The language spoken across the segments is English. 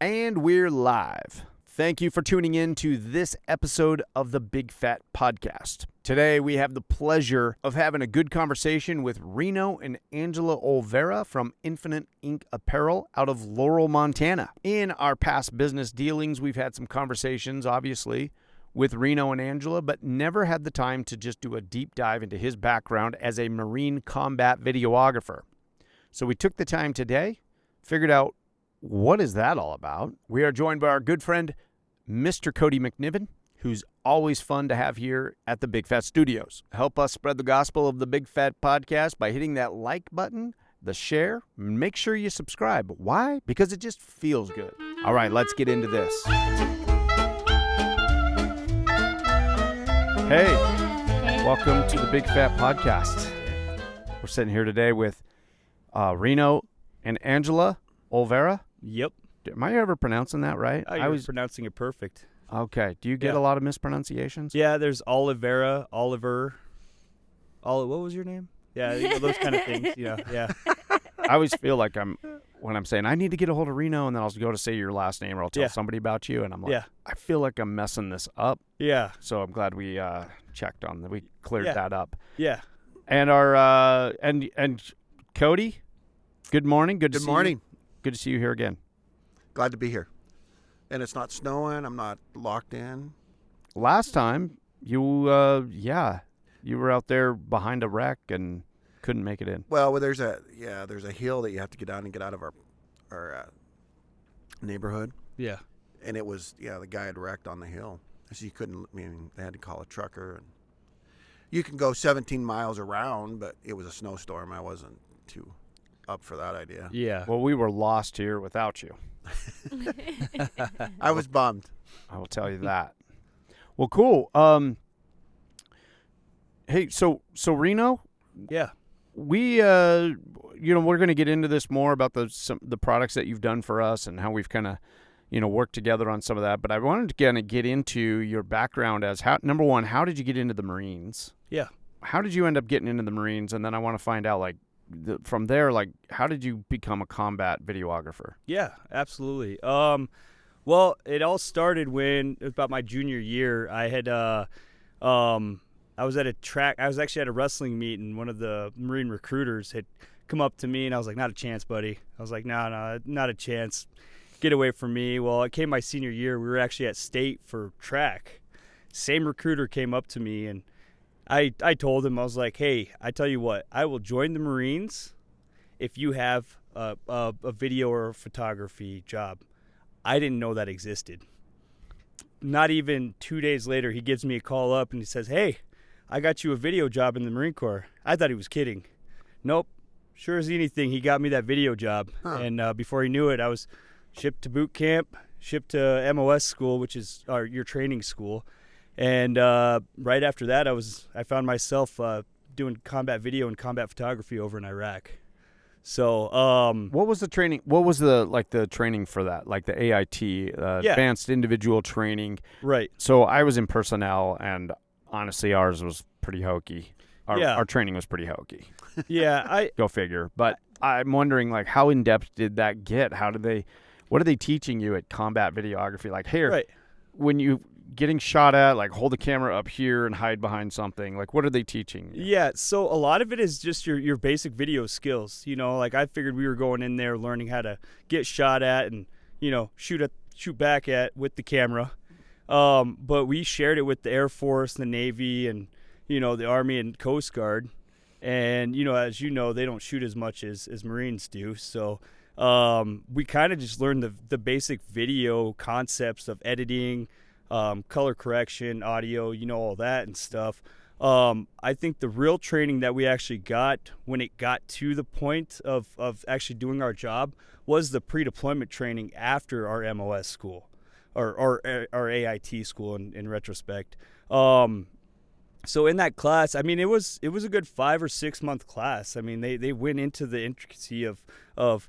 And we're live. Thank you for tuning in to this episode of the Big Fat Podcast. Today, we have the pleasure of having a good conversation with Reno and Angela Olvera from Infinite Ink Apparel out of Laurel, Montana. In our past business dealings, we've had some conversations, obviously, with Reno and Angela, but never had the time to just do a deep dive into his background as a Marine Combat Videographer. So we took the time today, figured out what is that all about. We are joined by our good friend, Mr. Cody McNiven, who's always fun to have here at the Big Fat Studios. Help us spread the gospel of the Big Fat Podcast by hitting that like button, the share. Make sure you subscribe. Why? Because it just feels good. All right, let's get into this. Hey, welcome to the Big Fat Podcast. We're sitting here today with Reno and Angela Olvera. Yep. Am I ever pronouncing that right? I was pronouncing it perfect. Okay. Do you get a lot of mispronunciations? Yeah, there's Olivera, Oliver. What was your name? Yeah, those kind of things. Yeah. I always feel like when I'm saying I need to get a hold of Reno, and then I'll go to say your last name, or I'll tell somebody about you, and I'm like, I feel like I'm messing this up. Yeah. So I'm glad we checked on that. We cleared that up. Yeah. And our and Cody, good morning. Good morning. Good to see you here again. Glad to be here. And it's not snowing. I'm not locked in. Last time, you were out there behind a wreck and couldn't make it in. Well, there's a hill that you have to get down and get out of our neighborhood. Yeah. And it was, the guy had wrecked on the hill. So you couldn't, they had to call a trucker. And you can go 17 miles around, but it was a snowstorm. I wasn't too up for that idea. Yeah. Well, we were lost here without you. I was bummed. I will tell you that. Well, cool. Hey, so Reno? Yeah. We we're going to get into this more about the products that you've done for us and how we've kind of, worked together on some of that. But I wanted to kind of get into your background as number one, how did you get into the Marines? Yeah. How did you end up getting into the Marines? And then I want to find out, from there, how did you become a combat videographer? Yeah, absolutely. Well, it all started when it was about my junior year. I had I was at a track. I was actually at a wrestling meet, and one of the Marine recruiters had come up to me, and I was like, "Not a chance, buddy." I was like, "No, not a chance. Get away from me." Well, it came my senior year. We were actually at state for track. Same recruiter came up to me, and I told him, I was like, "Hey, I tell you what, I will join the Marines if you have a video or a photography job." I didn't know that existed. Not even 2 days later, he gives me a call up and he says, "Hey, I got you a video job in the Marine Corps." I thought he was kidding. Nope. Sure as anything, he got me that video job. Huh. And before he knew it, I was shipped to boot camp, shipped to MOS school, which is your training school. And right after that, I found myself doing combat video and combat photography over in Iraq. So, what was the training? What was the training for that? Like the AIT, Advanced Individual Training. Right. So I was in personnel, and honestly, ours was pretty hokey. Our training was pretty hokey. Yeah, go figure. But I'm wondering, how in depth did that get? What are they teaching you at combat videography? When you getting shot at, hold the camera up here and hide behind something. What are they teaching you? Yeah, so a lot of it is just your basic video skills. I figured we were going in there learning how to get shot at and, shoot back at with the camera. But we shared it with the Air Force, the Navy, and, the Army and Coast Guard. And, as you know, they don't shoot as much as Marines do. So we kind of just learned the basic video concepts of editing, color correction, audio, all that and stuff. I think the real training that we actually got when it got to the point of actually doing our job was the pre-deployment training after our MOS school or our AIT school in retrospect. So in that class, it was a good 5 or 6 month class. They went into the intricacy of how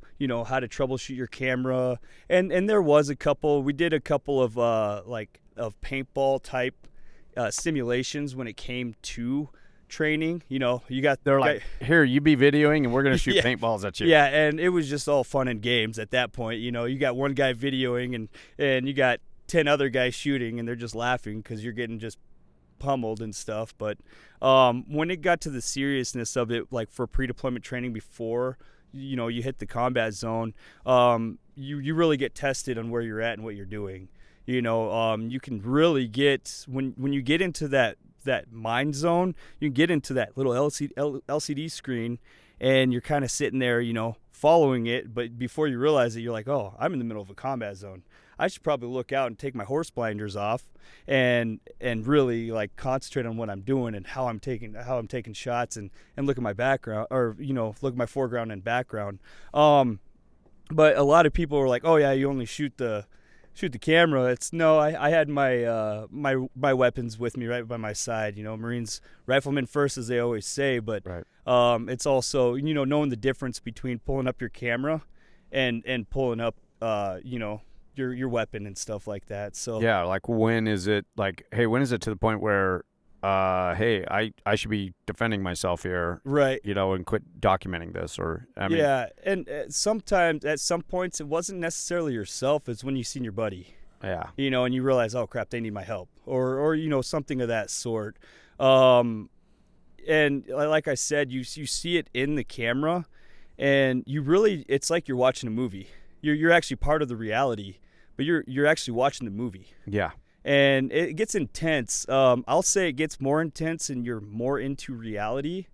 to troubleshoot your camera, and there was we did a couple of paintball type simulations when it came to training. You know, you got They're like, here, you be videoing, and we're gonna shoot paintballs at you. Yeah, and it was just all fun and games at that point. You know, you got one guy videoing, and you got 10 other guys shooting, and they're just laughing because you're getting just pummeled and stuff. But when it got to the seriousness of it, like for pre-deployment training before you hit the combat zone, you really get tested on where you're at and what you're doing. You can really get when you get into that mind zone, you can get into that little LCD screen, and you're kind of sitting there, following it. But before you realize it, you're like, oh, I'm in the middle of a combat zone. I should probably look out and take my horse blinders off and really like concentrate on what I'm doing and how I'm taking shots and look at my background, or look at my foreground and background. But a lot of people were like, oh yeah, you only shoot the camera. I had my weapons with me right by my side. Marines, riflemen first, as they always say. But right. It's also knowing the difference between pulling up your camera and pulling up your weapon and stuff like that. So yeah, like when is it to the point where hey, I should be defending myself here, right? And quit documenting this, or yeah. And sometimes at some points it wasn't necessarily yourself; it's when you seen your buddy. Yeah. And you realize, oh crap, they need my help, or something of that sort. And like I said, you see it in the camera, and it's like you're watching a movie. You're actually part of the reality, but you're actually watching the movie. Yeah. And it gets intense. I'll say it gets more intense and you're more into reality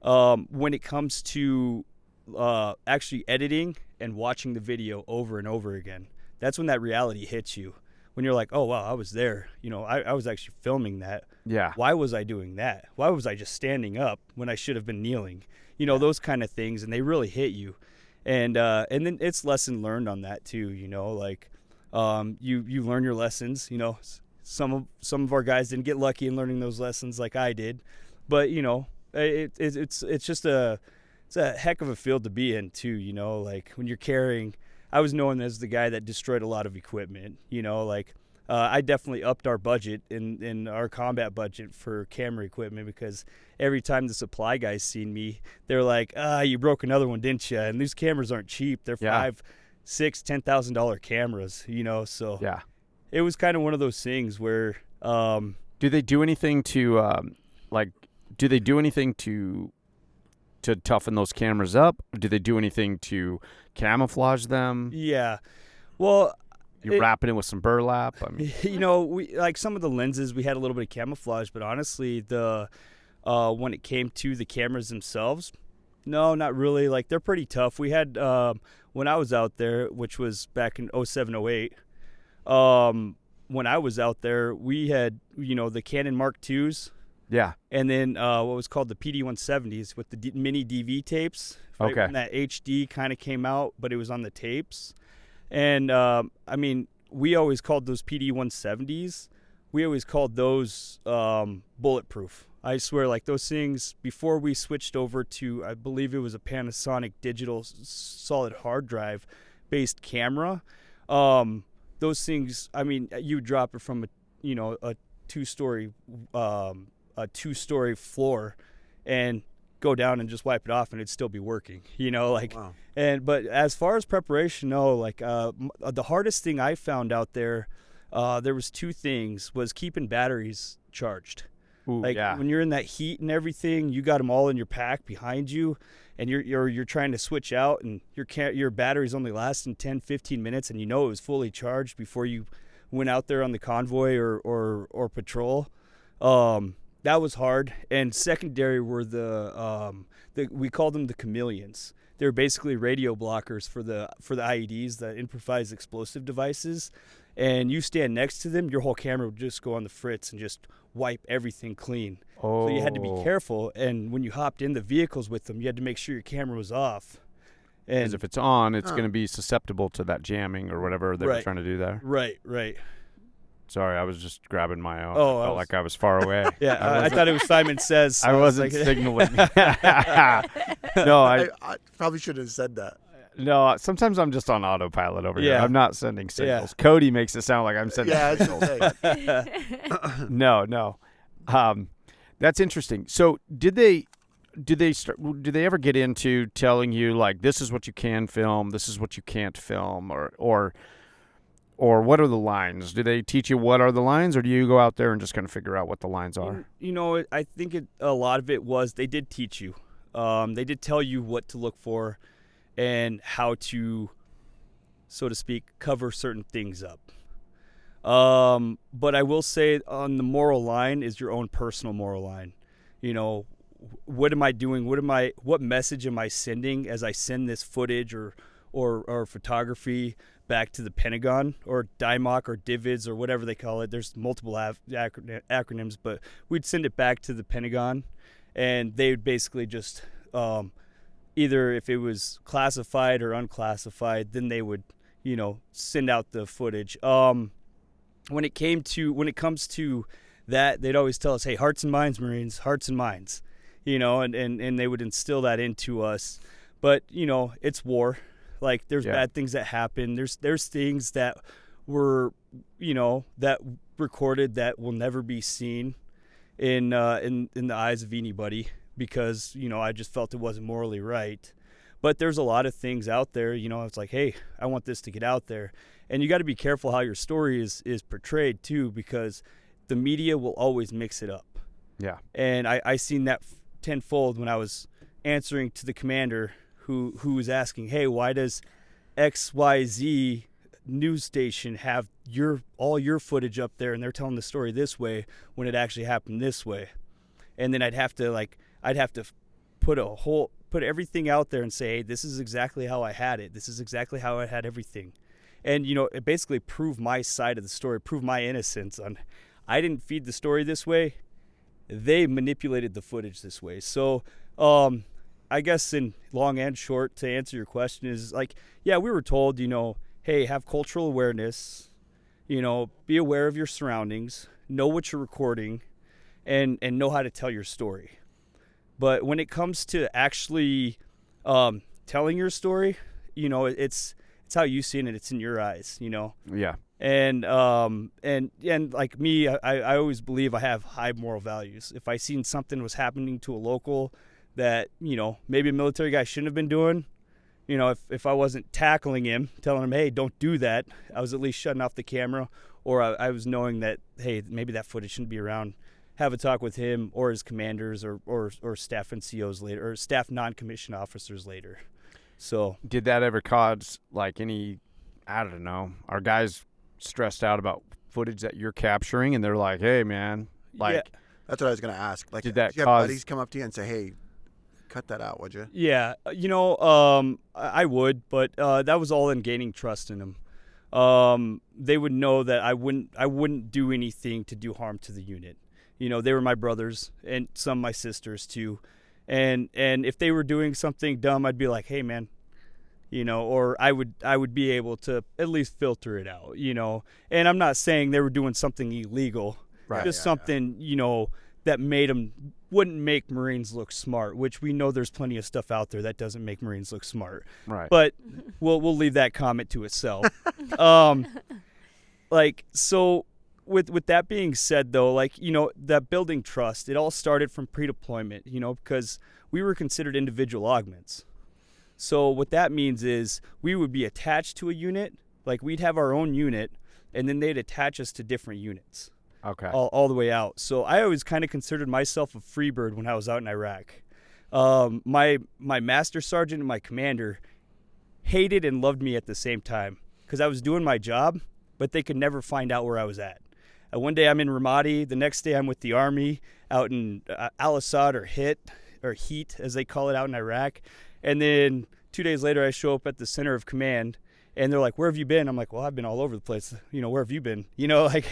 when it comes to actually editing and watching the video over and over again. That's when that reality hits you. When you're like, oh, wow, I was there. I was actually filming that. Yeah. Why was I doing that? Why was I just standing up when I should have been kneeling? Those kind of things, and they really hit you. And then it's lesson learned on that too, like you learn your lessons. Some of our guys didn't get lucky in learning those lessons like I did, but it's just it's a heck of a field to be in too. Like when you're carrying, I was known as the guy that destroyed a lot of equipment. I definitely upped our budget in our combat budget for camera equipment, because every time the supply guys seen me, they're like, you broke another one, didn't you? And these cameras aren't cheap. They're $5,000, $6,000, $10,000 cameras, so yeah, it was kind of one of those things where, do they do anything to, to toughen those cameras up? Do they do anything to camouflage them? Yeah. Well, you're wrapping it with some burlap. We like some of the lenses, we had a little bit of camouflage, but honestly, when it came to the cameras themselves, no, not really. Like, they're pretty tough. We had when I was out there, which was back in 07, 08, when I was out there, we had the Canon Mark IIs. Yeah. And then what was called the PD-170s with the mini DV tapes. Right? Okay. When that HD kind of came out, but it was on the tapes. And, we always called those PD-170s, we always called those bulletproof. I swear, like, those things, before we switched over to, I believe it was a Panasonic digital solid hard drive based camera, those things, you would drop it from a two-story floor and go down and just wipe it off and it'd still be working, Wow. But as far as preparation, no, like, the hardest thing I found out there was two things, was keeping batteries charged. Ooh, like, yeah. When you're in that heat and everything, you got them all in your pack behind you, and you're trying to switch out, and your battery's only lasting 10-15 minutes, and it was fully charged before you went out there on the convoy or patrol. That was hard. And secondary were we called them the chameleons. They're basically radio blockers for the IEDs, the improvised explosive devices. And you stand next to them, your whole camera would just go on the fritz and just wipe everything clean. Oh. So you had to be careful. And when you hopped in the vehicles with them, you had to make sure your camera was off. Because if it's on, it's going to be susceptible to that jamming or whatever they were trying to do there. Right. Sorry, I was just grabbing my own. Oh, I felt like I was far away. Yeah, I thought it was Simon Says. I wasn't signaling. No, I probably should have said that. No, sometimes I'm just on autopilot over here. I'm not sending signals. Yeah. Cody makes it sound like I'm sending Yeah, signals. I should say. No. That's interesting. So did they ever get into telling you like this is what you can film, this is what you can't film, or what are the lines? Do they teach you what are the lines, or do you go out there and just kind of figure out what the lines are? I think a lot of it was they did teach you. They did tell you what to look for and how to, so to speak, cover certain things up. But I will say on the moral line is your own personal moral line. What am I doing? What message am I sending as I send this footage or photography back to the Pentagon or DIMOC or DIVIDS or whatever they call it? There's multiple acronyms, but we'd send it back to the Pentagon, and they would basically just either if it was classified or unclassified, then they would send out the footage. When it comes to that, they'd always tell us, hey, hearts and minds, Marines, hearts and minds, and they would instill that into us. But, it's war. Like, there's bad things that happen. There's things that were, that recorded that will never be seen in the eyes of anybody because, I just felt it wasn't morally right. But there's a lot of things out there, it's like, hey, I want this to get out there. And you got to be careful how your story is portrayed, too, because the media will always mix it up. Yeah. And I seen that tenfold when I was answering to the commander who was asking, hey, why does XYZ news station have all your footage up there and they're telling the story this way when it actually happened this way? And then I'd have to put everything out there and say, hey, this is exactly how I had it. This is exactly how I had everything. And, it basically proved my side of the story, proved my innocence on I didn't feed the story this way. They manipulated the footage this way. So I guess in long and short, to answer your question is like, yeah, we were told, hey, have cultural awareness, be aware of your surroundings, know what you're recording, and know how to tell your story. But when it comes to actually telling your story, it's how you see it. It's in your eyes, Yeah. And like me, I always believe I have high moral values. If I seen something was happening to a local that, maybe a military guy shouldn't have been doing, if I wasn't tackling him, telling him, hey, don't do that, I was at least shutting off the camera, or I was knowing that, hey, maybe that footage shouldn't be around. Have a talk with him or his commanders or staff NCOs later, or staff non-commissioned officers later. So did that ever cause like any, I don't know, are guys stressed out about footage that you're capturing and they're like, hey man, like, yeah. That's what I was going to ask. Like, did that you have cause buddies come up to you and say, hey, cut that out, would you? Yeah, I would, but that was all in gaining trust in them. They would know that I wouldn't do anything to do harm to the unit. They were my brothers and some of my sisters too. And if they were doing something dumb, I'd be like, hey man, or I would be able to at least filter it out, and I'm not saying they were doing something illegal, right? Just something, that wouldn't make Marines look smart, which we know there's plenty of stuff out there that doesn't make Marines look smart. Right. But we'll leave that comment to itself. So with that being said, though, that building trust, it all started from pre-deployment, because we were considered individual augments. So what that means is we would be attached to a unit, like we'd have our own unit, and then they'd attach us to different units. Okay. All the way out. So I always kind of considered myself a free bird when I was out in Iraq. My master sergeant and my commander hated and loved me at the same time because I was doing my job, but they could never find out where I was at. One day I'm in Ramadi. The next day I'm with the Army out in Al-Assad or Heat, as they call it out in Iraq. And then 2 days later I show up at the center of command. And they're like, where have you been? I'm like, well, I've been all over the place. Where have you been? Like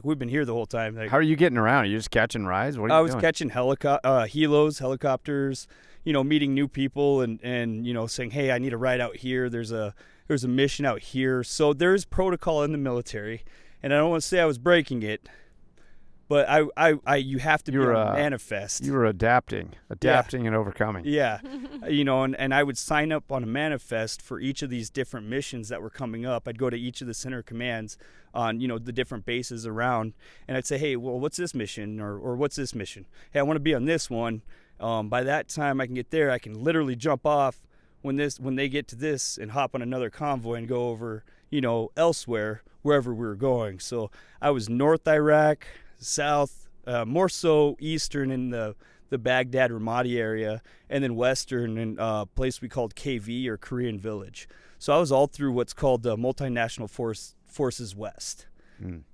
we've been here the whole time. Like, how are you getting around? Are you just catching rides? What are you doing? I was catching helos, helicopters, meeting new people and saying, hey, I need a ride out here. There's a mission out here. So there's protocol in the military. And I don't want to say I was breaking it, But you have to be on a manifest. You were adapting and overcoming. Yeah. And I would sign up on a manifest for each of these different missions that were coming up. I'd go to each of the center commands on, the different bases around, and I'd say, hey, well, what's this mission? Or what's this mission? Hey, I want to be on this one. By that time I can get there, I can literally jump off when they get to this and hop on another convoy and go over, elsewhere, wherever we were going. So I was North Iraq, South, more so Eastern in the Baghdad Ramadi area, and then Western in a place we called KV, or Korean Village. So I was all through what's called the Multinational Forces West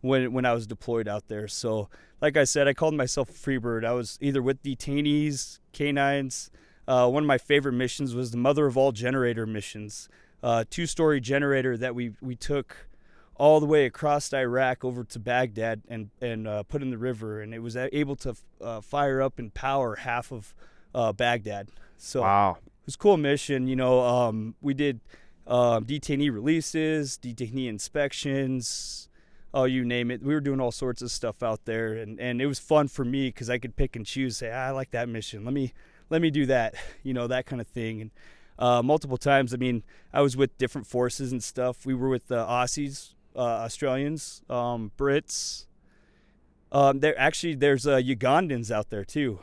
when I was deployed out there. So like I said, I called myself a freebird. I was either with detainees, canines. One of my favorite missions was the Mother of All Generator missions, 2-story generator that we took all the way across Iraq over to Baghdad and put in the river, and it was able to fire up and power half of Baghdad. So wow, it was a cool mission. We did detainee releases, detainee inspections, you name it. We were doing all sorts of stuff out there, and it was fun for me because I could pick and choose. Say, I like that mission. Let me do that. That kind of thing. And multiple times. I mean, I was with different forces and stuff. We were with the Aussies. Australians, Brits. There's Ugandans out there too.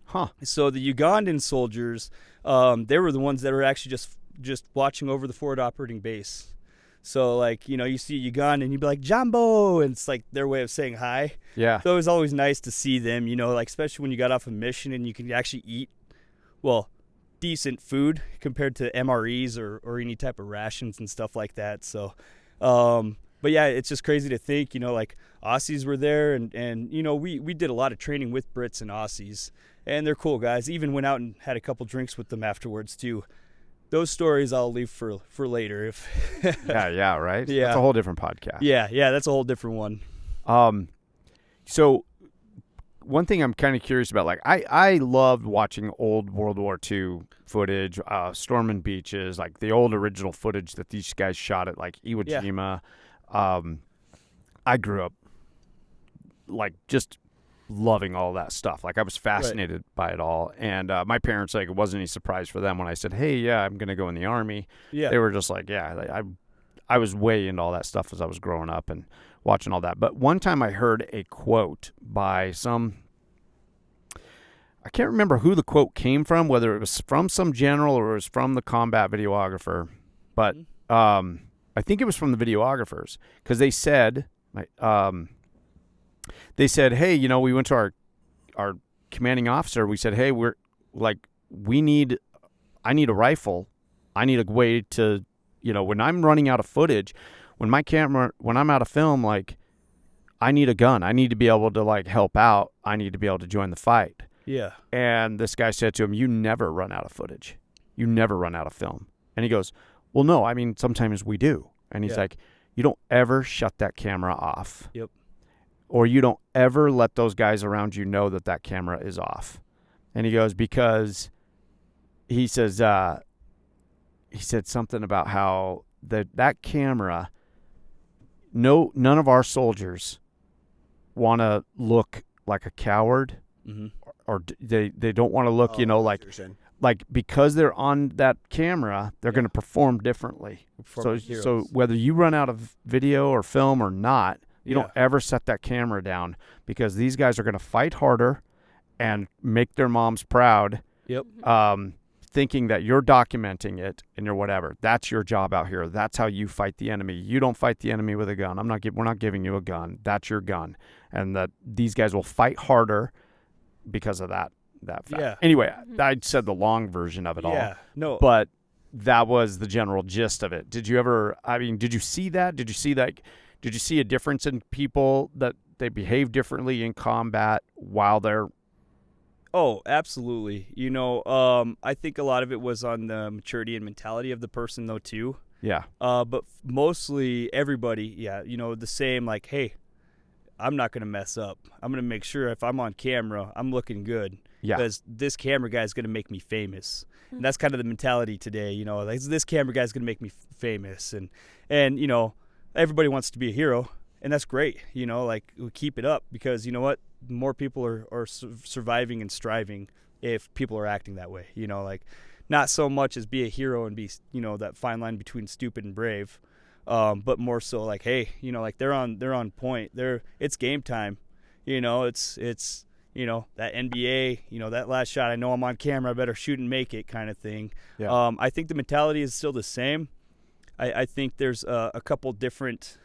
Huh. So the Ugandan soldiers, they were the ones that were actually just watching over the forward operating base. So like, you see a Ugandan, you'd be like, Jambo, and it's like their way of saying hi. Yeah. So it was always nice to see them, like especially when you got off a mission and you can actually eat, decent food compared to MREs or any type of rations and stuff like that. So, but yeah, it's just crazy to think, like Aussies were there and we did a lot of training with Brits and Aussies, and they're cool guys. Even went out and had a couple drinks with them afterwards too. Those stories I'll leave for later. If yeah, right? Yeah. That's a whole different podcast. Yeah, that's a whole different one. So one thing I'm kind of curious about, like I loved watching old World War II footage, storming beaches, like the old original footage that these guys shot at like Iwo Jima. I grew up like just loving all that stuff. Like I was fascinated by it all. And my parents, like, it wasn't any surprise for them when I said, hey, yeah, I'm going to go in the Army. Yeah. They were just like, yeah, I was way into all that stuff as I was growing up and watching all that. But one time I heard a quote by I can't remember who the quote came from, whether it was from some general or it was from the combat videographer. But I think it was from the videographers, because they said, hey, we went to our commanding officer. We said, hey, I need a rifle. I need a way to, when I'm running out of footage, when I'm out of film, like, I need a gun. I need to be able to like help out. I need to be able to join the fight. Yeah. And this guy said to him, you never run out of footage. You never run out of film. And he goes, well, no, I mean, sometimes we do. And he's like, you don't ever shut that camera off. Yep. Or you don't ever let those guys around you know that camera is off. And he goes, because he says, he said something about how that camera, none of our soldiers want to look like a coward, or they don't want to look, like because they're on that camera, they're going to perform differently. So whether you run out of video or film or not, you don't ever set that camera down, because these guys are going to fight harder and make their moms proud. Yep. Thinking that you're documenting it and you're whatever. That's your job out here. That's how you fight the enemy. You don't fight the enemy with a gun. We're not giving you a gun. That's your gun. And that these guys will fight harder because of that fact. Yeah. Anyway, I said the long version of it all. Yeah. No. But that was the general gist of it. Did you see that? Did you see a difference in people that they behave differently in combat while they're... Oh, absolutely. I think a lot of it was on the maturity and mentality of the person, though, too. Yeah. But mostly everybody, the same, like, hey, I'm not going to mess up. I'm going to make sure if I'm on camera, I'm looking good. Yeah. Because this camera guy is going to make me famous. And that's kind of the mentality today, like, this camera guy is going to make me famous. And everybody wants to be a hero. and that's great. Like, we keep it up, because you know what, more people are surviving and striving if people are acting that way. Like, not so much as be a hero and be, that fine line between stupid and brave, but more so like, hey, like, they're on point. It's game time. It's that NBA, that last shot, I know I'm on camera, I better shoot and make it kind of thing. Yeah. I think the mentality is still the same. I think there's a couple different,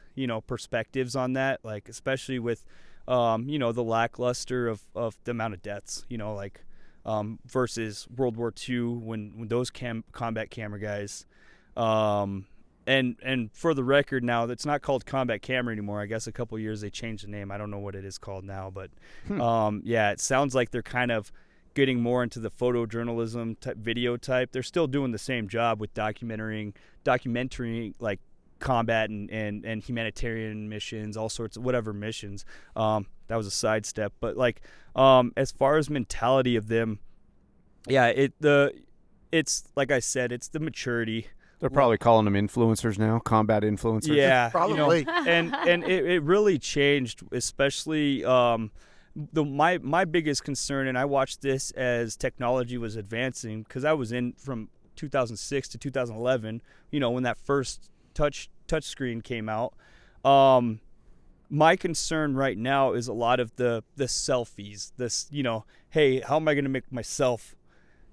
perspectives on that, like, especially with, the lackluster of the amount of deaths, like, versus World War II when those combat camera guys, and for the record, now it's not called combat camera anymore. I guess a couple years they changed the name. I don't know what it is called now, but yeah, it sounds like they're kind of getting more into the photojournalism type, video type. They're still doing the same job with documenting like combat and humanitarian missions, all sorts of whatever missions. That was a sidestep, but like, as far as mentality of them, yeah, it's like I said, it's the maturity. They're probably calling them influencers now, combat influencers. Yeah, Probably. and it really changed, especially my biggest concern, and I watched this as technology was advancing, because I was in from 2006 to 2011, when that first touch screen came out. My concern right now is a lot of the selfies. This, hey, how am I going to make myself,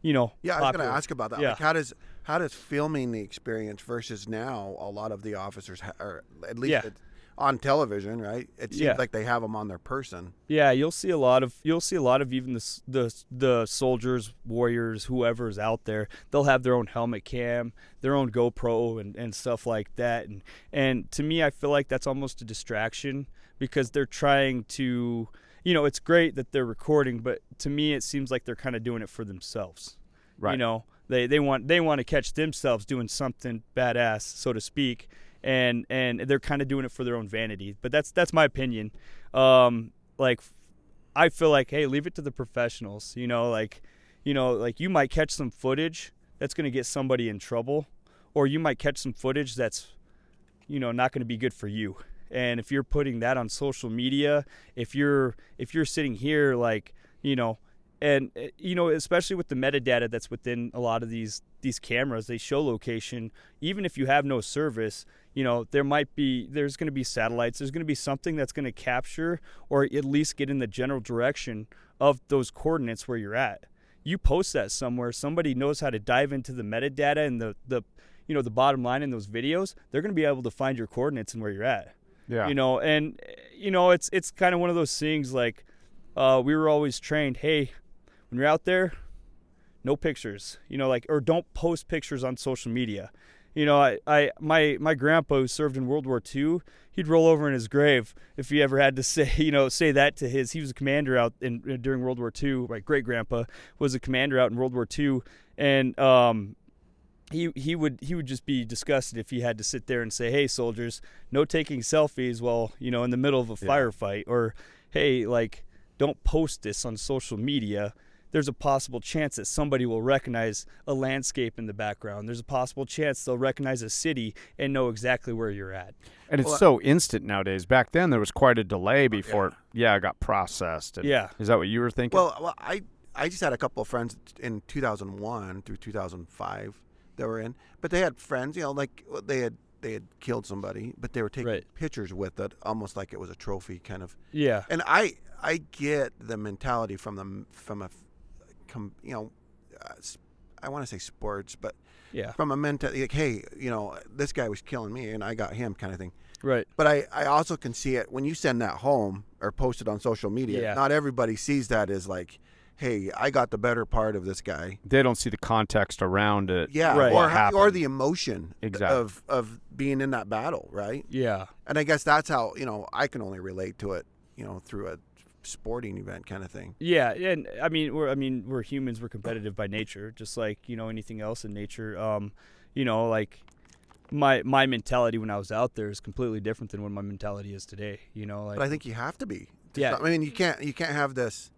Yeah, I was popular? going to ask about that. Yeah. Like, how does filming the experience versus now a lot of the officers, or at least Yeah. on television, right? It seems Yeah. like they have them on their person. Yeah, you'll see a lot of even the soldiers, warriors, whoever's out there. They'll have their own helmet cam, their own GoPro, and stuff like that. And to me, I feel like that's almost a distraction, because they're trying to, it's great that they're recording, but to me, it seems like they're kind of doing it for themselves. Right. They want to catch themselves doing something badass, so to speak. And they're kind of doing it for their own vanity, but that's my opinion. Like, I feel like, hey, leave it to the professionals. Like you might catch some footage that's going to get somebody in trouble, or you might catch some footage that's, not going to be good for you. And if you're putting that on social media, if you're sitting here, like, and especially with the metadata that's within a lot of these cameras, they show location. Even if you have no service, there's going to be satellites. There's going to be something that's going to capture, or at least get in the general direction of those coordinates where you're at. You post that somewhere, somebody knows how to dive into the metadata and the bottom line in those videos. They're going to be able to find your coordinates and where you're at. Yeah. It's kind of one of those things, like, we were always trained, hey, when you're out there, no pictures, or don't post pictures on social media. My grandpa, who served in World War II, he'd roll over in his grave if he ever had to say that to he was a commander out during World War II. My great grandpa was a commander out in World War II, and he would just be disgusted if he had to sit there and say, hey, soldiers, no taking selfies while in the middle of a firefight, or hey, like, don't post this on social media. There's a possible chance that somebody will recognize a landscape in the background. There's a possible chance they'll recognize a city and know exactly where you're at. And it's so instant nowadays. Back then, there was quite a delay before it got processed. And Is that what you were thinking? Well, I just had a couple of friends in 2001 through 2005 that were in, but they had friends, like they had killed somebody, but they were taking pictures with it, almost like it was a trophy kind of. Yeah. And I get the mentality from a I want to say sports, but from a mentality, like, hey, this guy was killing me and I got him, kind of thing. Right. But I also can see it when you send that home or post it on social media. Yeah. Not everybody sees that as like, hey, I got the better part of this guy. They don't see the context around it. Yeah, Right. or the emotion Exactly. of being in that battle, right? Yeah. And I guess that's how, I can only relate to it, through a sporting event kind of thing. Yeah, and we're humans, we're competitive by nature, just like, anything else in nature. Like, my mentality when I was out there is completely different than what my mentality is today, like. But I think you have to be. Yeah. I mean, you can't have this,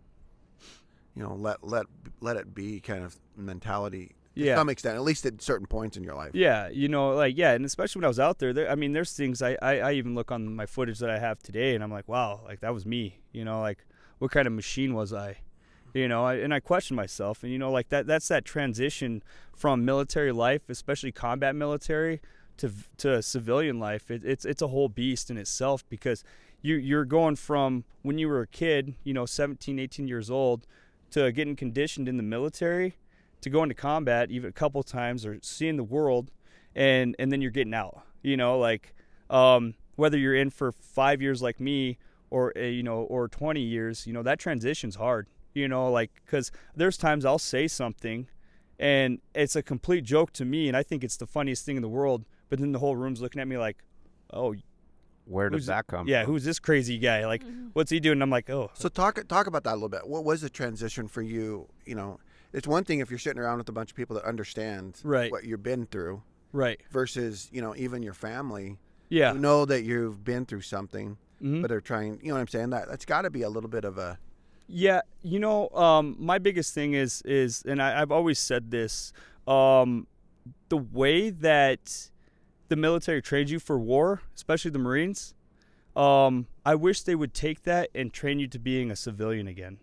let it be kind of mentality To some extent, at least at certain points in your life. Yeah, and especially when I was out there, there's things I even look on my footage that I have today, and I'm like, wow, like that was me, like what kind of machine was I? And I question myself, and like that's that transition from military life, especially combat military, to civilian life. It's a whole beast in itself, because you're going from when you were a kid, 17, 18 years old, to getting conditioned in the military, to go into combat even a couple times, or seeing the world, and then you're getting out. Whether you're in for 5 years like me, or 20 years, that transition's hard. Because there's times I'll say something and it's a complete joke to me, and I think it's the funniest thing in the world, but then the whole room's looking at me like, oh, where did that come from? Who's this crazy guy? Like, what's he doing? And I'm like, oh. So talk about that a little bit. What was the transition for you? It's one thing if you're sitting around with a bunch of people that understand what you've been through, versus, versus your family, who know that you've been through something, but they're trying, what I'm saying? That's got to be a little bit of a... Yeah, my biggest thing is, and I've always said this, the way that the military trains you for war, especially the Marines, I wish they would take that and train you to being a civilian again.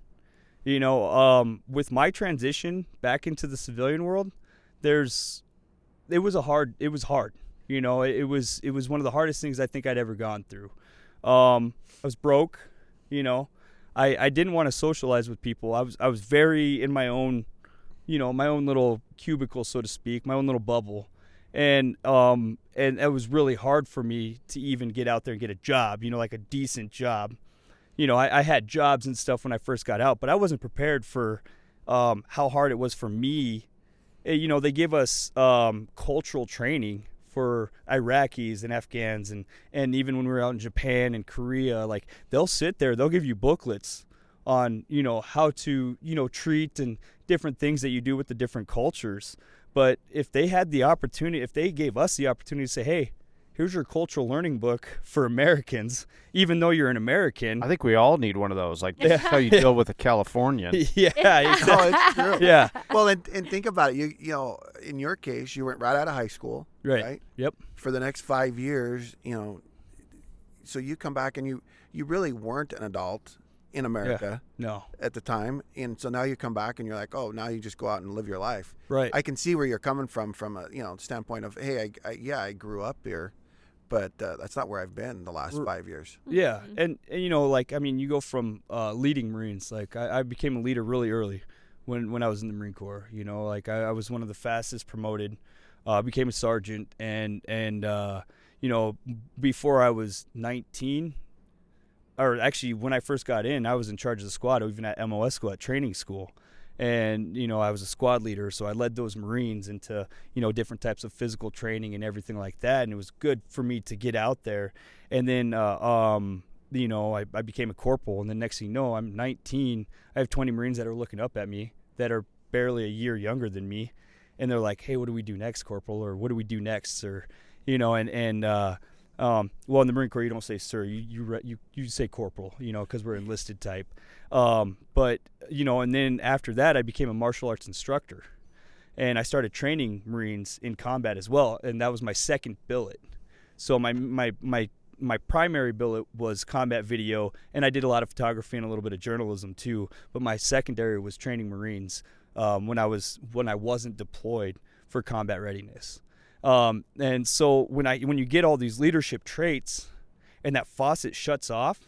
With my transition back into the civilian world, it was hard. It was one of the hardest things I think I'd ever gone through. I was broke, I didn't want to socialize with people. I was very in my own, my own little cubicle, so to speak, my own little bubble. And it was really hard for me to even get out there and get a job, like a decent job. I had jobs and stuff when I first got out, but I wasn't prepared for how hard it was for me. They give us cultural training for Iraqis and Afghans, and even when we were out in Japan and Korea, like they'll sit there, they'll give you booklets on, how to, treat and different things that you do with the different cultures. But if they had the opportunity, if they gave us the opportunity to say, hey, here's your cultural learning book for Americans, even though you're an American. I think we all need one of those. Like, that's how you deal with a Californian. Yeah, exactly. Oh, it's true. Yeah. Well, and think about it. In your case, you went right out of high school. Right? Yep. For the next 5 years, so you come back and you really weren't an adult in America at the time. And so now you come back and you're like, oh, now you just go out and live your life. Right. I can see where you're coming from a, standpoint of, hey, I grew up here, but that's not where I've been the last 5 years. Yeah. And you go from leading Marines. Like I became a leader really early when I was in the Marine Corps. I was one of the fastest promoted, became a sergeant, and before I was 19, or actually when I first got in, I was in charge of the squad, even at MOS school, at training school. And, I was a squad leader, so I led those Marines into, different types of physical training and everything like that. And it was good for me to get out there. And then, I became a corporal. And the next thing you know, I'm 19. I have 20 Marines that are looking up at me that are barely a year younger than me. And they're like, hey, what do we do next, Corporal? Or what do we do next? Or, well, in the Marine Corps, you don't say sir, you say corporal, because we're enlisted type. But, and then after that, I became a martial arts instructor. And I started training Marines in combat as well. And that was my second billet. So my primary billet was combat video, and I did a lot of photography and a little bit of journalism too. But my secondary was training Marines when I wasn't deployed for combat readiness. And so when you get all these leadership traits and that faucet shuts off,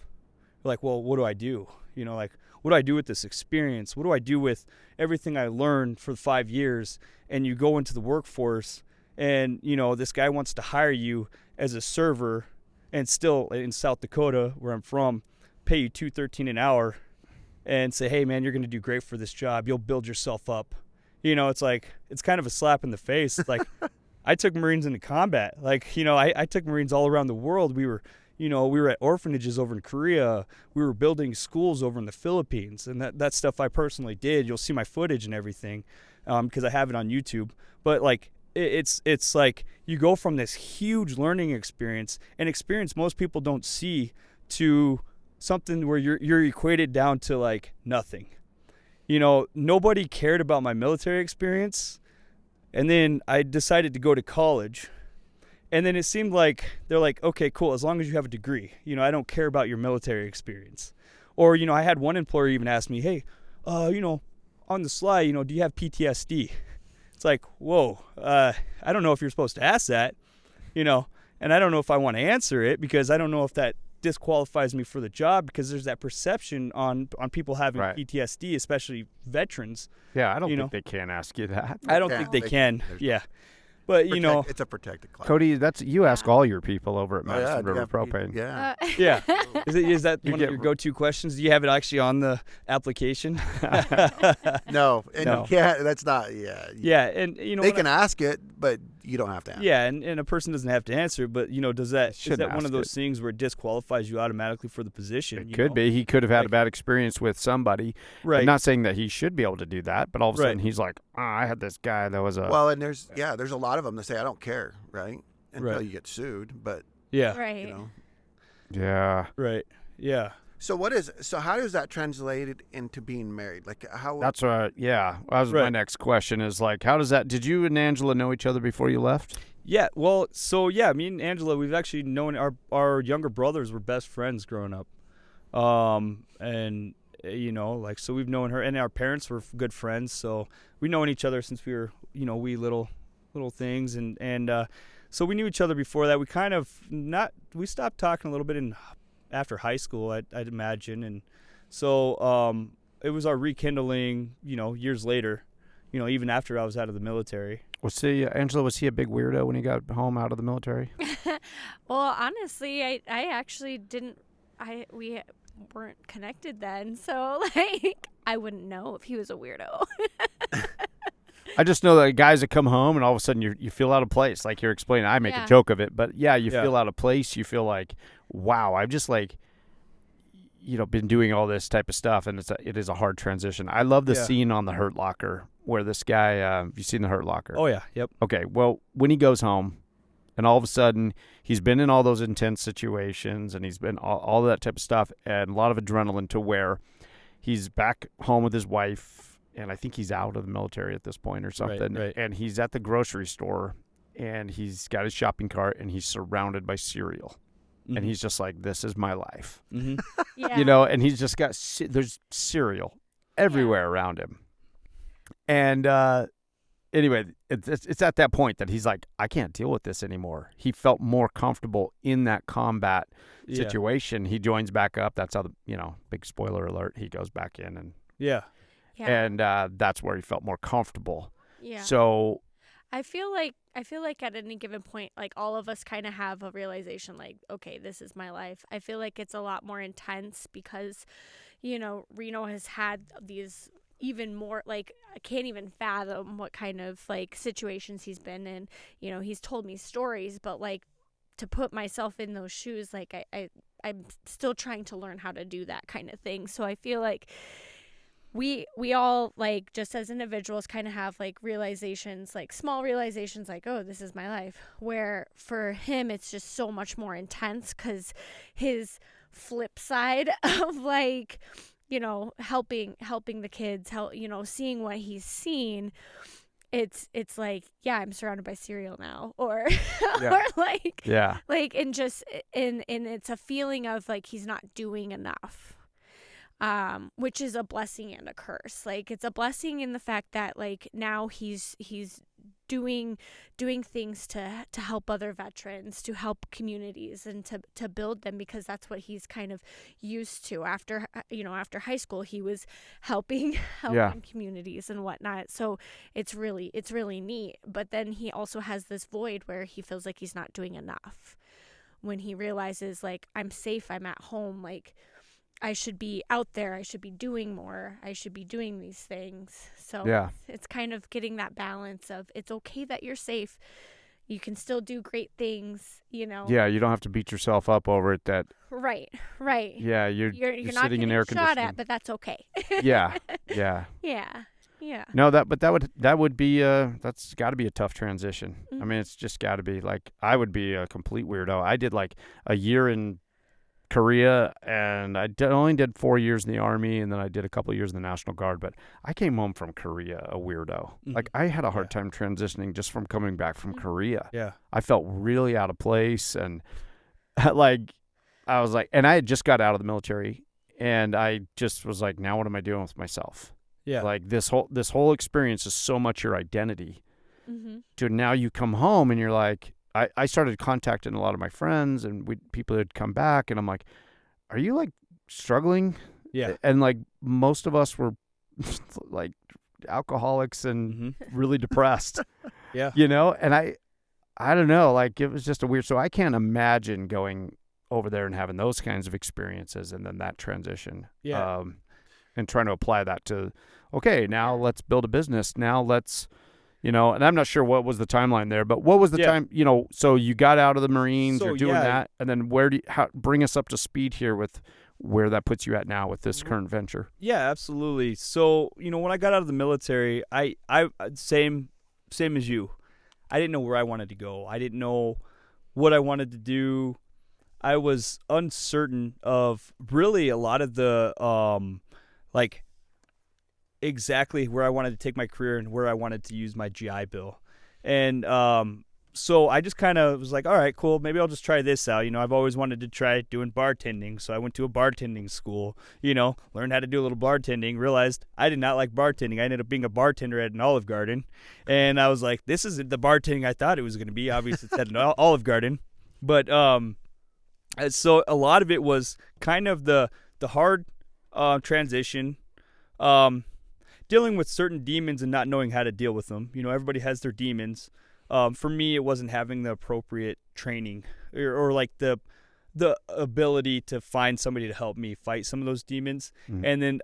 you're like, well, what do I do? What do I do with this experience? What do I do with everything I learned for 5 years? And you go into the workforce and, this guy wants to hire you as a server, and still in South Dakota, where I'm from, pay you $2.13 an hour and say, hey man, you're going to do great for this job. You'll build yourself up. It's like, it's kind of a slap in the face. It's like, I took Marines into combat. I took Marines all around the world. We were at orphanages over in Korea. We were building schools over in the Philippines. And that stuff I personally did. You'll see my footage and everything because I have it on YouTube. But, it's like you go from this huge learning experience, an experience most people don't see, to something where you're equated down to, nothing. Nobody cared about my military experience And then I decided to go to college. And then it seemed like they're like, okay, cool, as long as you have a degree. I don't care about your military experience. Or, I had one employer even ask me, hey, on the sly, do you have PTSD? It's like, whoa, I don't know if you're supposed to ask that, and I don't know if I want to answer it because I don't know if that disqualifies me for the job because there's that perception on people having PTSD, especially veterans. Yeah, I don't think they can ask you that. I don't think they can. Yeah. But, it's a protected class. Cody, you ask all your people over at Madison River Propane. Yeah. Yeah. Is that one of your go-to questions? Do you have it actually on the application? No. And you can't, that's not, Yeah. And, they can ask it, but you don't have to answer. Yeah. And a person doesn't have to answer, but, is that one of those things where it disqualifies you automatically for the position? It could be. He could have had a bad experience with somebody. Right. I'm not saying that he should be able to do that, but all of a sudden he's like, I had this guy that was a... Well, and there's a lot of them that say, I don't care, right? Until you get sued, but... Yeah. Right. Yeah. Right. Yeah. So how does that translate into being married? Like how? That's that was my next question is like, how does that, did you and Angela know each other before you left? Yeah. Well, so me and Angela, we've actually known our younger brothers were best friends growing up. And so we've known her and our parents were good friends. So we've known each other since we were, wee little things. And so we knew each other before that. We kind of we stopped talking a little bit after high school, I'd imagine. And so it was our rekindling, years later, even after I was out of the military. Angela, was he a big weirdo when he got home out of the military? Well, honestly, I actually didn't, we weren't connected then. So I wouldn't know if he was a weirdo. I just know that guys that come home and all of a sudden you feel out of place. Like you're explaining, I make a joke of it, but you feel out of place. You feel like, wow, I've just been doing all this type of stuff, and it is a hard transition. I love the scene on the Hurt Locker where this guy, have you seen the Hurt Locker? Oh, yeah. Yep. Okay. Well, when he goes home and all of a sudden he's been in all those intense situations and he's been all that type of stuff and a lot of adrenaline to where he's back home with his wife. And I think he's out of the military at this point or something. Right. And he's at the grocery store and he's got his shopping cart and he's surrounded by cereal. Mm-hmm. And he's just like, this is my life. Mm-hmm. Yeah. And he's just got, there's cereal everywhere around him. And anyway, it's at that point that he's like, I can't deal with this anymore. He felt more comfortable in that combat situation. He joins back up. That's how big spoiler alert, he goes back in and. Yeah. And that's where he felt more comfortable. Yeah. So I feel like at any given point, like all of us kind of have a realization like, okay, this is my life. I feel like it's a lot more intense because, Reno has had these even more, like, I can't even fathom what kind of like situations he's been in. He's told me stories, but like to put myself in those shoes, like I'm still trying to learn how to do that kind of thing. So I feel like we all, like, just as individuals kind of have like realizations, like small realizations, like, oh, this is my life, where for him it's just so much more intense because his flip side of like, helping the kids, seeing what he's seen, it's like, I'm surrounded by cereal now, or or like and just and it's a feeling of like he's not doing enough. Which is a blessing and a curse. Like, it's a blessing in the fact that like now he's doing things to help other veterans, to help communities, and to build them, because that's what he's kind of used to. After high school, he was helping communities and whatnot. So it's really neat. But then he also has this void where he feels like he's not doing enough. When he realizes, like, I'm safe, I'm at home, like, I should be out there. I should be doing more. I should be doing these things. So it's kind of getting that balance of, it's okay that you're safe. You can still do great things, Yeah, you don't have to beat yourself up over it. Right. Yeah, you're not sitting in air conditioning. Shot at, but that's okay. Yeah. Yeah. No, that would be that's got to be a tough transition. Mm-hmm. I mean, it's just got to be like, I would be a complete weirdo. I did like a year in Korea, and only did 4 years in the Army, and then I did a couple of years in the National Guard. But I came home from Korea a weirdo. Like, I had a hard time transitioning just from coming back from Korea. Yeah. I felt really out of place, and like, I was like, and I had just got out of the military, and I just was like, now what am I doing with myself? Yeah. Like, this whole experience is so much your identity. Mm-hmm. To now you come home and you're like, I started contacting a lot of my friends, and people had come back, and I'm like, are you like struggling? Yeah. And like, most of us were like alcoholics and really depressed. Yeah. You know, and I don't know, like, it was just a weird, so I can't imagine going over there and having those kinds of experiences and then that transition. Yeah. And trying to apply that to, okay, now let's build a business. Now let's, you know, and I'm not sure what was the timeline there, but what was the time, you know, so you got out of the Marines, So, you're doing yeah. that, and then bring us up to speed here with where that puts you at now with this current venture. Yeah, absolutely. So, you know, when I got out of the military, I same as you. I didn't know where I wanted to go. I didn't know what I wanted to do. I was uncertain of really a lot of the like exactly where I wanted to take my career and where I wanted to use my GI Bill. And so I just kind of was like, all right, cool, maybe I'll just try this out. You know, I've always wanted to try doing bartending, so I went to a bartending school, you know, learned how to do a little bartending, realized I did not like bartending. I ended up being a bartender at an Olive Garden, and I was like, this isn't the bartending I thought it was going to be. Obviously, it's at an Olive Garden. But so a lot of it was kind of the hard transition, dealing with certain demons and not knowing how to deal with them. You know, everybody has their demons. For me, it wasn't having the appropriate training or like the ability to find somebody to help me fight some of those demons. And then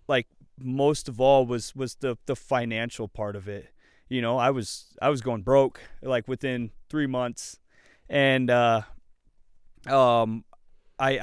like most of all was the financial part of it. You know, I was going broke like within 3 months, and I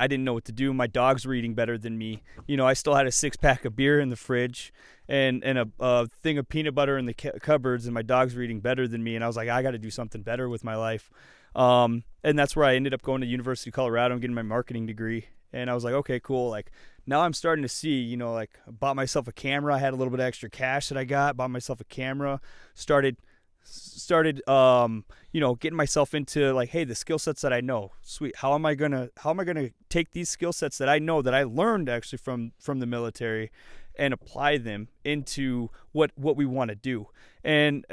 didn't know what to do. My dogs were eating better than me. You know, I still had a 6-pack of beer in the fridge and a thing of peanut butter in the cupboards, and my dogs were eating better than me. And I was like, I got to do something better with my life. And that's where I ended up going to University of Colorado and getting my marketing degree. And I was like, okay, cool. Like, now I'm starting to see, you know, like, I bought myself a camera. I had a little bit of extra cash that I bought myself a camera, started you know, getting myself into like, hey, the skill sets that I know, sweet, how am I gonna take these skill sets that I know that I learned actually from the military and apply them into what we want to do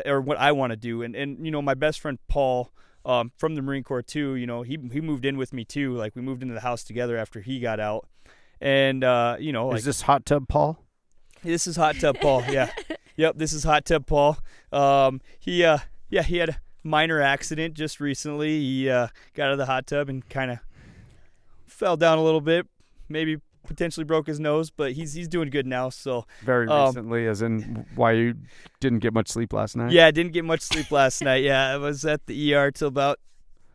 or what I want to do. And you know, my best friend Paul from the Marine Corps too, you know, he moved in with me too. Like, we moved into the house together after he got out. And you know, like, is this Hot Tub Paul? This is Hot Tub Paul. Yeah. Yep, this is Hot Tub Paul. He had a minor accident just recently. He got out of the hot tub and kind of fell down a little bit, maybe potentially broke his nose, but he's doing good now. So very recently, as in why you didn't get much sleep last night? Yeah, I didn't get much sleep last night. Yeah, I was at the ER till about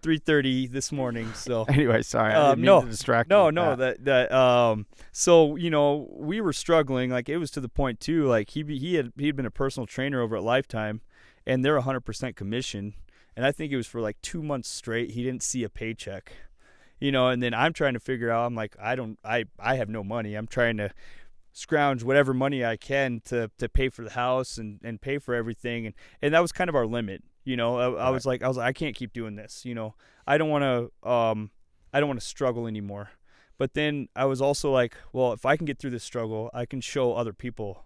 3:30 this morning. So anyway, sorry, I didn't mean to distract you. No. So, you know, we were struggling. Like, it was to the point too. Like, he had been a personal trainer over at Lifetime, and they're 100% commission. And I think it was for like 2 months straight. He didn't see a paycheck, you know. And then I'm trying to figure out. I'm like, I have no money. I'm trying to scrounge whatever money I can to pay for the house and pay for everything. And that was kind of our limit. You know, I was like, I can't keep doing this. You know, I don't want to struggle anymore. But then I was also like, well, if I can get through this struggle, I can show other people,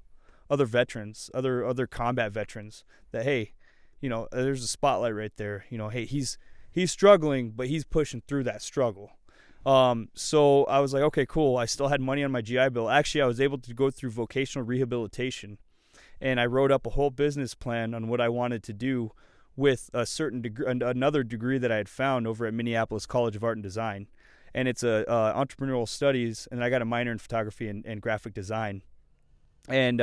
other veterans, other combat veterans that, hey, you know, there's a spotlight right there. You know, hey, he's struggling, but he's pushing through that struggle. So I was like, okay, cool. I still had money on my GI Bill. Actually, I was able to go through vocational rehabilitation, and I wrote up a whole business plan on what I wanted to do with a certain another degree that I had found over at Minneapolis College of Art and Design. And it's entrepreneurial studies, and I got a minor in photography and graphic design, and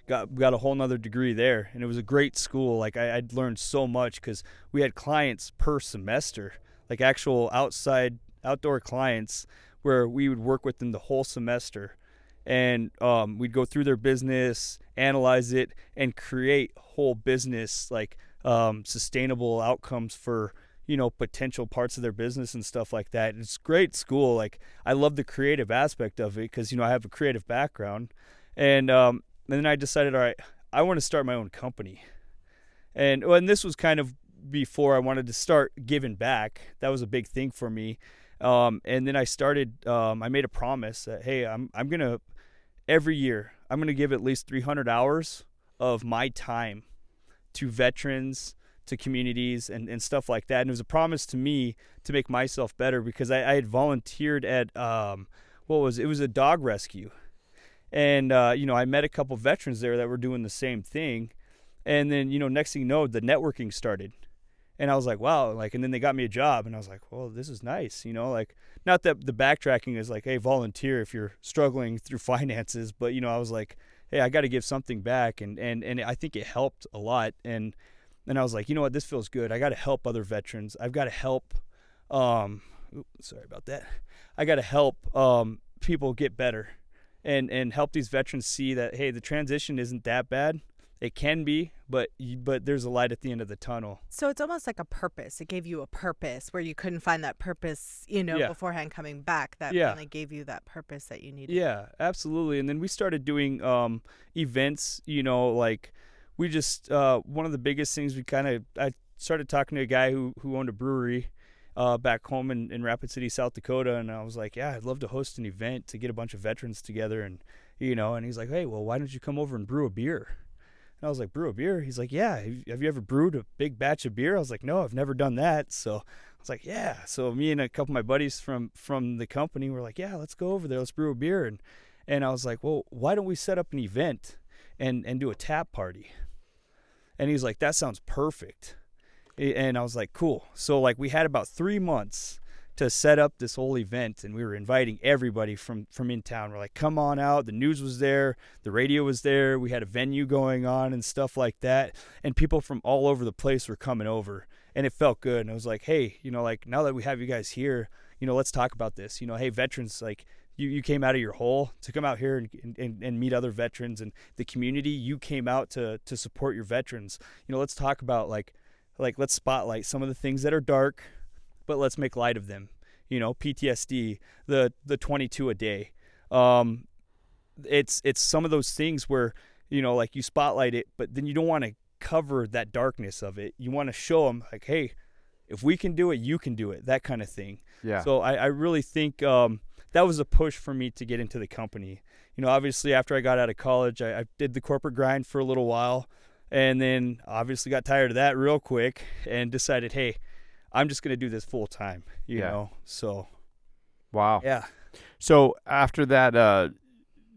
got a whole nother degree there. And it was a great school. Like, I'd learned so much because we had clients per semester, like actual outdoor clients where we would work with them the whole semester. And we'd go through their business, analyze it, and create whole business, like sustainable outcomes for, potential parts of their business and stuff like that. It's great school. Like, I love the creative aspect of it because, I have a creative background. And then I decided, all right, I want to start my own company. And this was kind of before I wanted to start giving back. That was a big thing for me. And then I started, I made a promise that, hey, I'm going to, every year, I'm going to give at least 300 hours of my time to veterans, to communities and stuff like that. And it was a promise to me to make myself better because I had volunteered at, it was a dog rescue. And, I met a couple veterans there that were doing the same thing. And then, next thing you know, the networking started. And I was like, wow, like, and then they got me a job. And I was like, well, this is nice, like, not that the backtracking is like, hey, volunteer if you're struggling through finances. But, I was like, hey, I got to give something back. And I think it helped a lot. And I was like, you know what, this feels good. I got to help other veterans. I've got to help, sorry about that. I got to help people get better and help these veterans see that, hey, the transition isn't that bad. It can be, but there's a light at the end of the tunnel. So it's almost like a purpose. It gave you a purpose where you couldn't find that purpose, beforehand coming back. That finally gave you that purpose that you needed. Yeah, absolutely. And then we started doing events, like we just, one of the biggest things I started talking to a guy who owned a brewery back home in Rapid City, South Dakota. And I was like, yeah, I'd love to host an event to get a bunch of veterans together. And, and he's like, hey, well, why don't you come over and brew a beer? And I was like, brew a beer? He's like, yeah. Have you ever brewed a big batch of beer? I was like, no, I've never done that. So I was like, yeah. So me and a couple of my buddies from the company were like, yeah, let's go over there. Let's brew a beer. And I was like, well, why don't we set up an event and do a tap party? And he's like, that sounds perfect. And I was like, cool. So like we had about 3 months to set up this whole event, and we were inviting everybody from in town. We're like, come on out. The news was there, the radio was there, we had a venue going on and stuff like that, and people from all over the place were coming over, and it felt good. And I was like, hey, like, now that we have you guys here, let's talk about this. Hey, veterans, like, you came out of your hole to come out here and meet other veterans and the community. You came out to support your veterans. Let's talk about like let's spotlight some of the things that are dark, but let's make light of them. PTSD, the 22 a day. It's some of those things where, like, you spotlight it, but then you don't want to cover that darkness of it. You want to show them like, hey, if we can do it, you can do it, that kind of thing. Yeah. So I really think that was a push for me to get into the company. Obviously after I got out of college, I did the corporate grind for a little while, and then obviously got tired of that real quick and decided, hey, I'm just going to do this full time, you know? So. Wow. Yeah. So after that,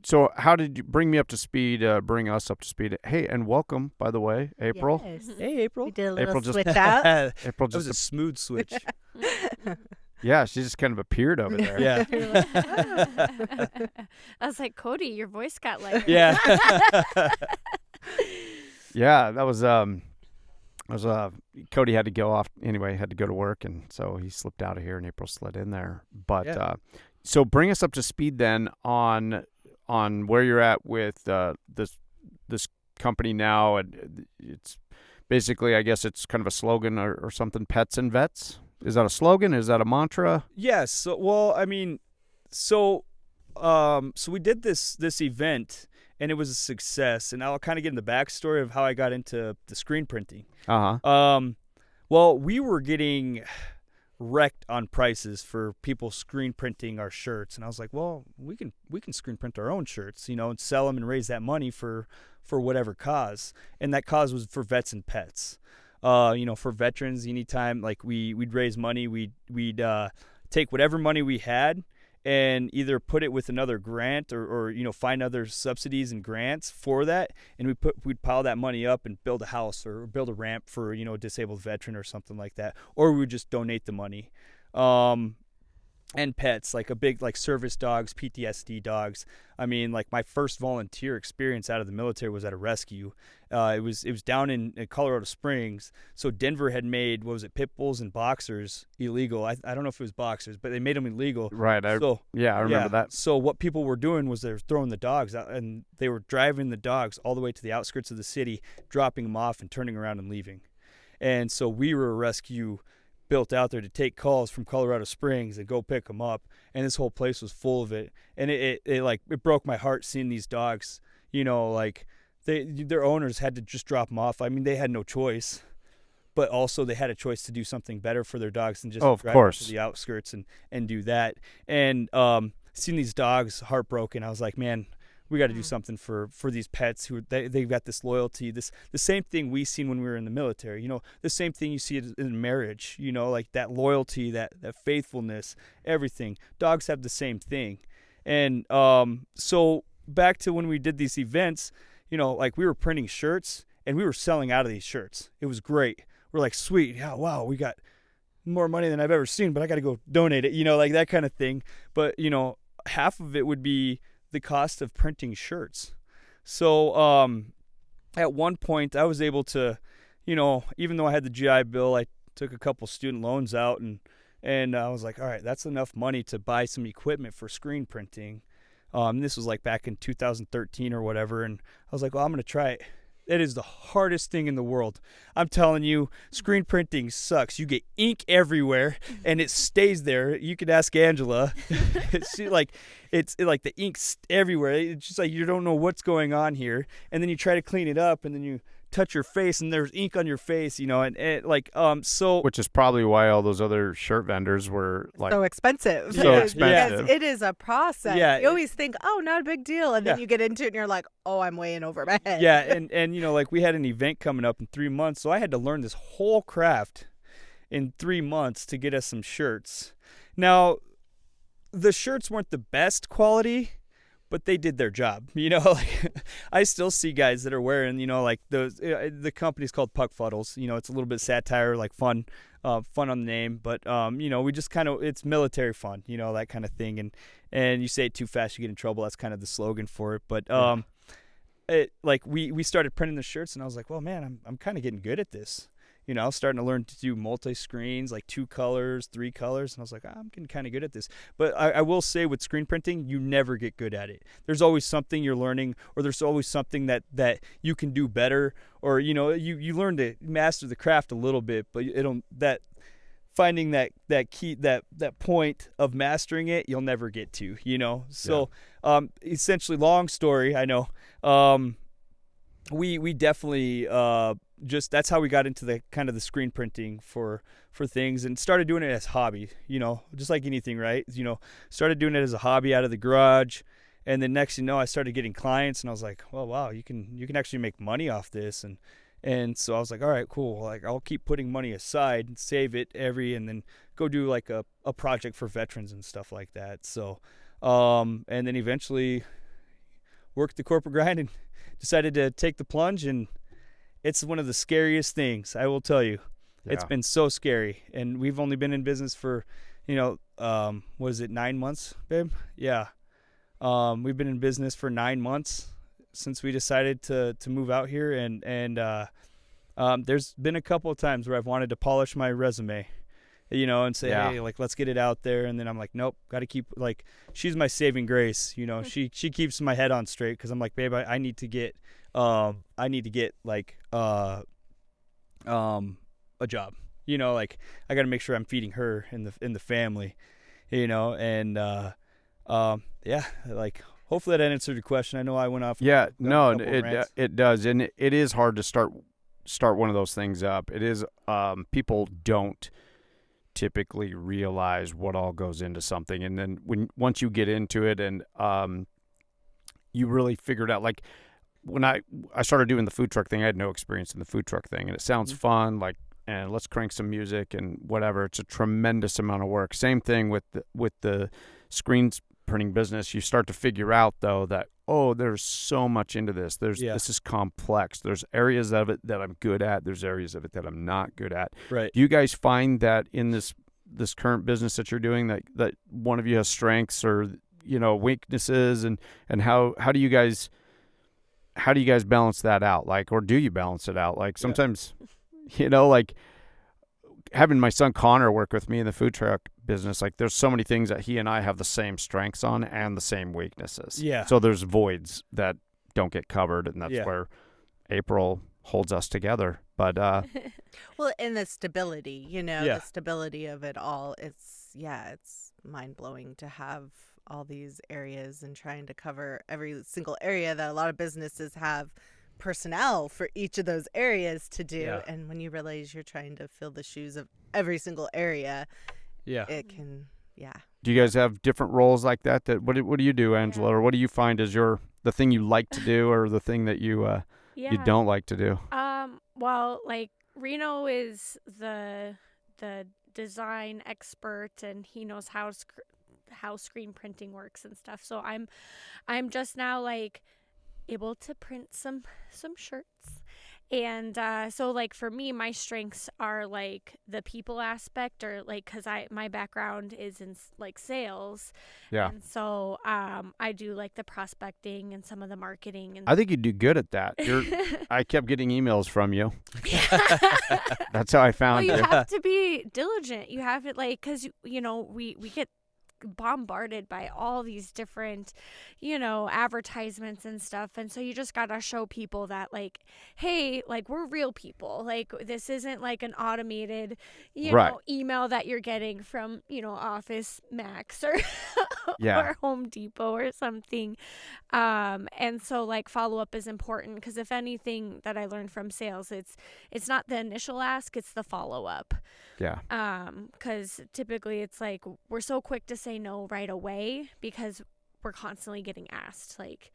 so how did you bring me up to speed, bring us up to speed? Hey, and welcome, by the way, April. Yes. Hey, April. We did a little April just- switch out. April That was just, a smooth switch. yeah, she just kind of appeared over there. Yeah. You're like, "Ah." I was like, Cody, your voice got lighter. Yeah. Yeah, that was Cody had to go off anyway, had to go to work, and so he slipped out of here, and April slid in there. But Yeah. So bring us up to speed then on where you're at with this company now, and it's basically, I guess it's kind of a slogan or something, Pets and Vets. Is that a slogan? Is that a mantra? Yes. So, well, I mean, so we did this event, and it was a success. And I'll kind of get in the backstory of how I got into the screen printing. Well, we were getting wrecked on prices for people screen printing our shirts, and I was like, well, we can screen print our own shirts, and sell them and raise that money for whatever cause. And that cause was for vets and pets. For veterans, anytime like we'd raise money, we'd take whatever money we had and either put it with another grant or find other subsidies and grants for that, and we'd pile that money up and build a house or build a ramp for a disabled veteran or something like that, or we would just donate the money. And pets, like a big, like service dogs, PTSD dogs. I mean, like my first volunteer experience out of the military was at a rescue. It was down in Colorado Springs. So Denver had made, what was it, pit bulls and boxers illegal. I don't know if it was boxers, but they made them illegal. Right. I remember that. So what people were doing was they were throwing the dogs out, and they were driving the dogs all the way to the outskirts of the city, dropping them off and turning around and leaving. And so we were a rescue built out there to take calls from Colorado Springs and go pick them up, and this whole place was full of it. And it broke my heart seeing these dogs, you know, like their owners had to just drop them off. I mean, they had no choice, but also they had a choice to do something better for their dogs than just drive to the outskirts and do that. And seeing these dogs heartbroken, I was like, man, we got to do something for these pets who they've got this loyalty, the same thing we seen when we were in the military, you know, the same thing you see in marriage, you know, like that loyalty, that faithfulness, everything. Dogs have the same thing. And so back to when we did these events, you know, like we were printing shirts and we were selling out of these shirts. It was great. We're like, sweet, yeah, wow, we got more money than I've ever seen, but I got to go donate it, you know, like that kind of thing. But, you know, half of it would be the cost of printing shirts. So at one point I was able to, you know, even though I had the GI Bill, I took a couple student loans out and I was like, all right, that's enough money to buy some equipment for screen printing. This was like back in 2013 or whatever. And I was like, well, I'm going to try it. It is the hardest thing in the world. I'm telling you, screen printing sucks. You get ink everywhere, and it stays there. You can ask Angela. It's like the ink's everywhere. It's just like you don't know what's going on here. And then you try to clean it up, and then you touch your face, and there's ink on your face, you know, and so. Which is probably why all those other shirt vendors were like so expensive. So expensive. Because it is a process. Yeah. You always think, oh, not a big deal, and then you get into it, and you're like, oh, I'm way in over my head. Yeah, and you know, like we had an event coming up in 3 months, so I had to learn this whole craft in 3 months to get us some shirts. Now, the shirts weren't the best quality, but they did their job, you know. Like, I still see guys that are wearing, you know, like those. The company's called Fuddles. You know, it's a little bit satire, like fun on the name. But you know, we just kind of, it's military fun, you know, that kind of thing. And you say it too fast, you get in trouble. That's kind of the slogan for it. But we started printing the shirts, and I was like, well, man, I'm kind of getting good at this. You know, I was starting to learn to do multi-screens, like 2 colors, 3 colors. And I was like, I'm getting kind of good at this. But I will say with screen printing, you never get good at it. There's always something you're learning, or there's always something that you can do better. Or, you know, you learn to master the craft a little bit, but finding that key, that point of mastering it, you'll never get to, you know. So essentially, long story, I know. We definitely just, that's how we got into the kind of the screen printing for things, and started doing it as hobby, you know, just like anything, right? You know, started doing it as a hobby out of the garage, and then next, you know, I started getting clients, and I was like, well, wow, you can actually make money off this, and so I was like, all right, cool, like I'll keep putting money aside and save it and then go do like a project for veterans and stuff like that. So and then eventually worked the corporate grind and decided to take the plunge, and it's one of the scariest things, I will tell you. Yeah. It's been so scary, and we've only been in business for, you know, what is it, 9 months, babe? Yeah. We've been in business for 9 months since we decided to move out here, and there's been a couple of times where I've wanted to polish my resume, you know, and say, hey, like, let's get it out there. And then I'm like, nope, got to keep, like, she's my saving grace, you know. She keeps my head on straight, because I'm like, babe, I need to get like a job, you know, like I got to make sure I'm feeding her in the family, you know. And yeah, like, hopefully that answered your question. I know I went off. Yeah, no, it does, and it is hard to start one of those things up. It is. People don't typically realize what all goes into something, and then once you get into it, and you really figure it out. Like when I started doing the food truck thing, I had no experience in the food truck thing, and it sounds fun, like, and let's crank some music and whatever. It's a tremendous amount of work. Same thing with the screens printing business. You start to figure out, though, that, oh, there's so much into this. This is complex. There's areas of it that I'm good at. There's areas of it that I'm not good at. Right. Do you guys find that in this current business that you're doing, that one of you has strengths or, you know, weaknesses, and how do you guys balance that out? Like, or do you balance it out? Like sometimes, you know, like having my son Connor work with me in the food truck business, like there's so many things that he and I have the same strengths on and the same weaknesses. Yeah. So there's voids that don't get covered, and that's where April holds us together. But well, and the stability, Yeah. the stability of it all. It's mind blowing to have all these areas and trying to cover every single area that a lot of businesses have personnel for each of those areas to do. Yeah. And when you realize you're trying to fill the shoes of every single area, it can, do you guys have different roles like that? What do you do, Angela, or what do you find is the thing you like to do, or the thing that you don't like to do? Well, like Reno is the design expert, and he knows how screen printing works and stuff. So I'm just now like able to print some shirts. And so like for me, my strengths are like the people aspect, or like because my background is in like sales. Yeah. And so I do like the prospecting and some of the marketing. And I think you do good at that. I kept getting emails from you. That's how I found you you. have to be diligent. You have to like, because we get bombarded by all these different advertisements and stuff, and so you just gotta show people that like, hey, like we're real people, like this isn't like an automated email that you're getting from Office Max or or Home Depot or something. And so like follow-up is important, because if anything that I learned from sales, it's not the initial ask, it's the follow-up. Because typically it's like we're so quick to say no right away because we're constantly getting asked like,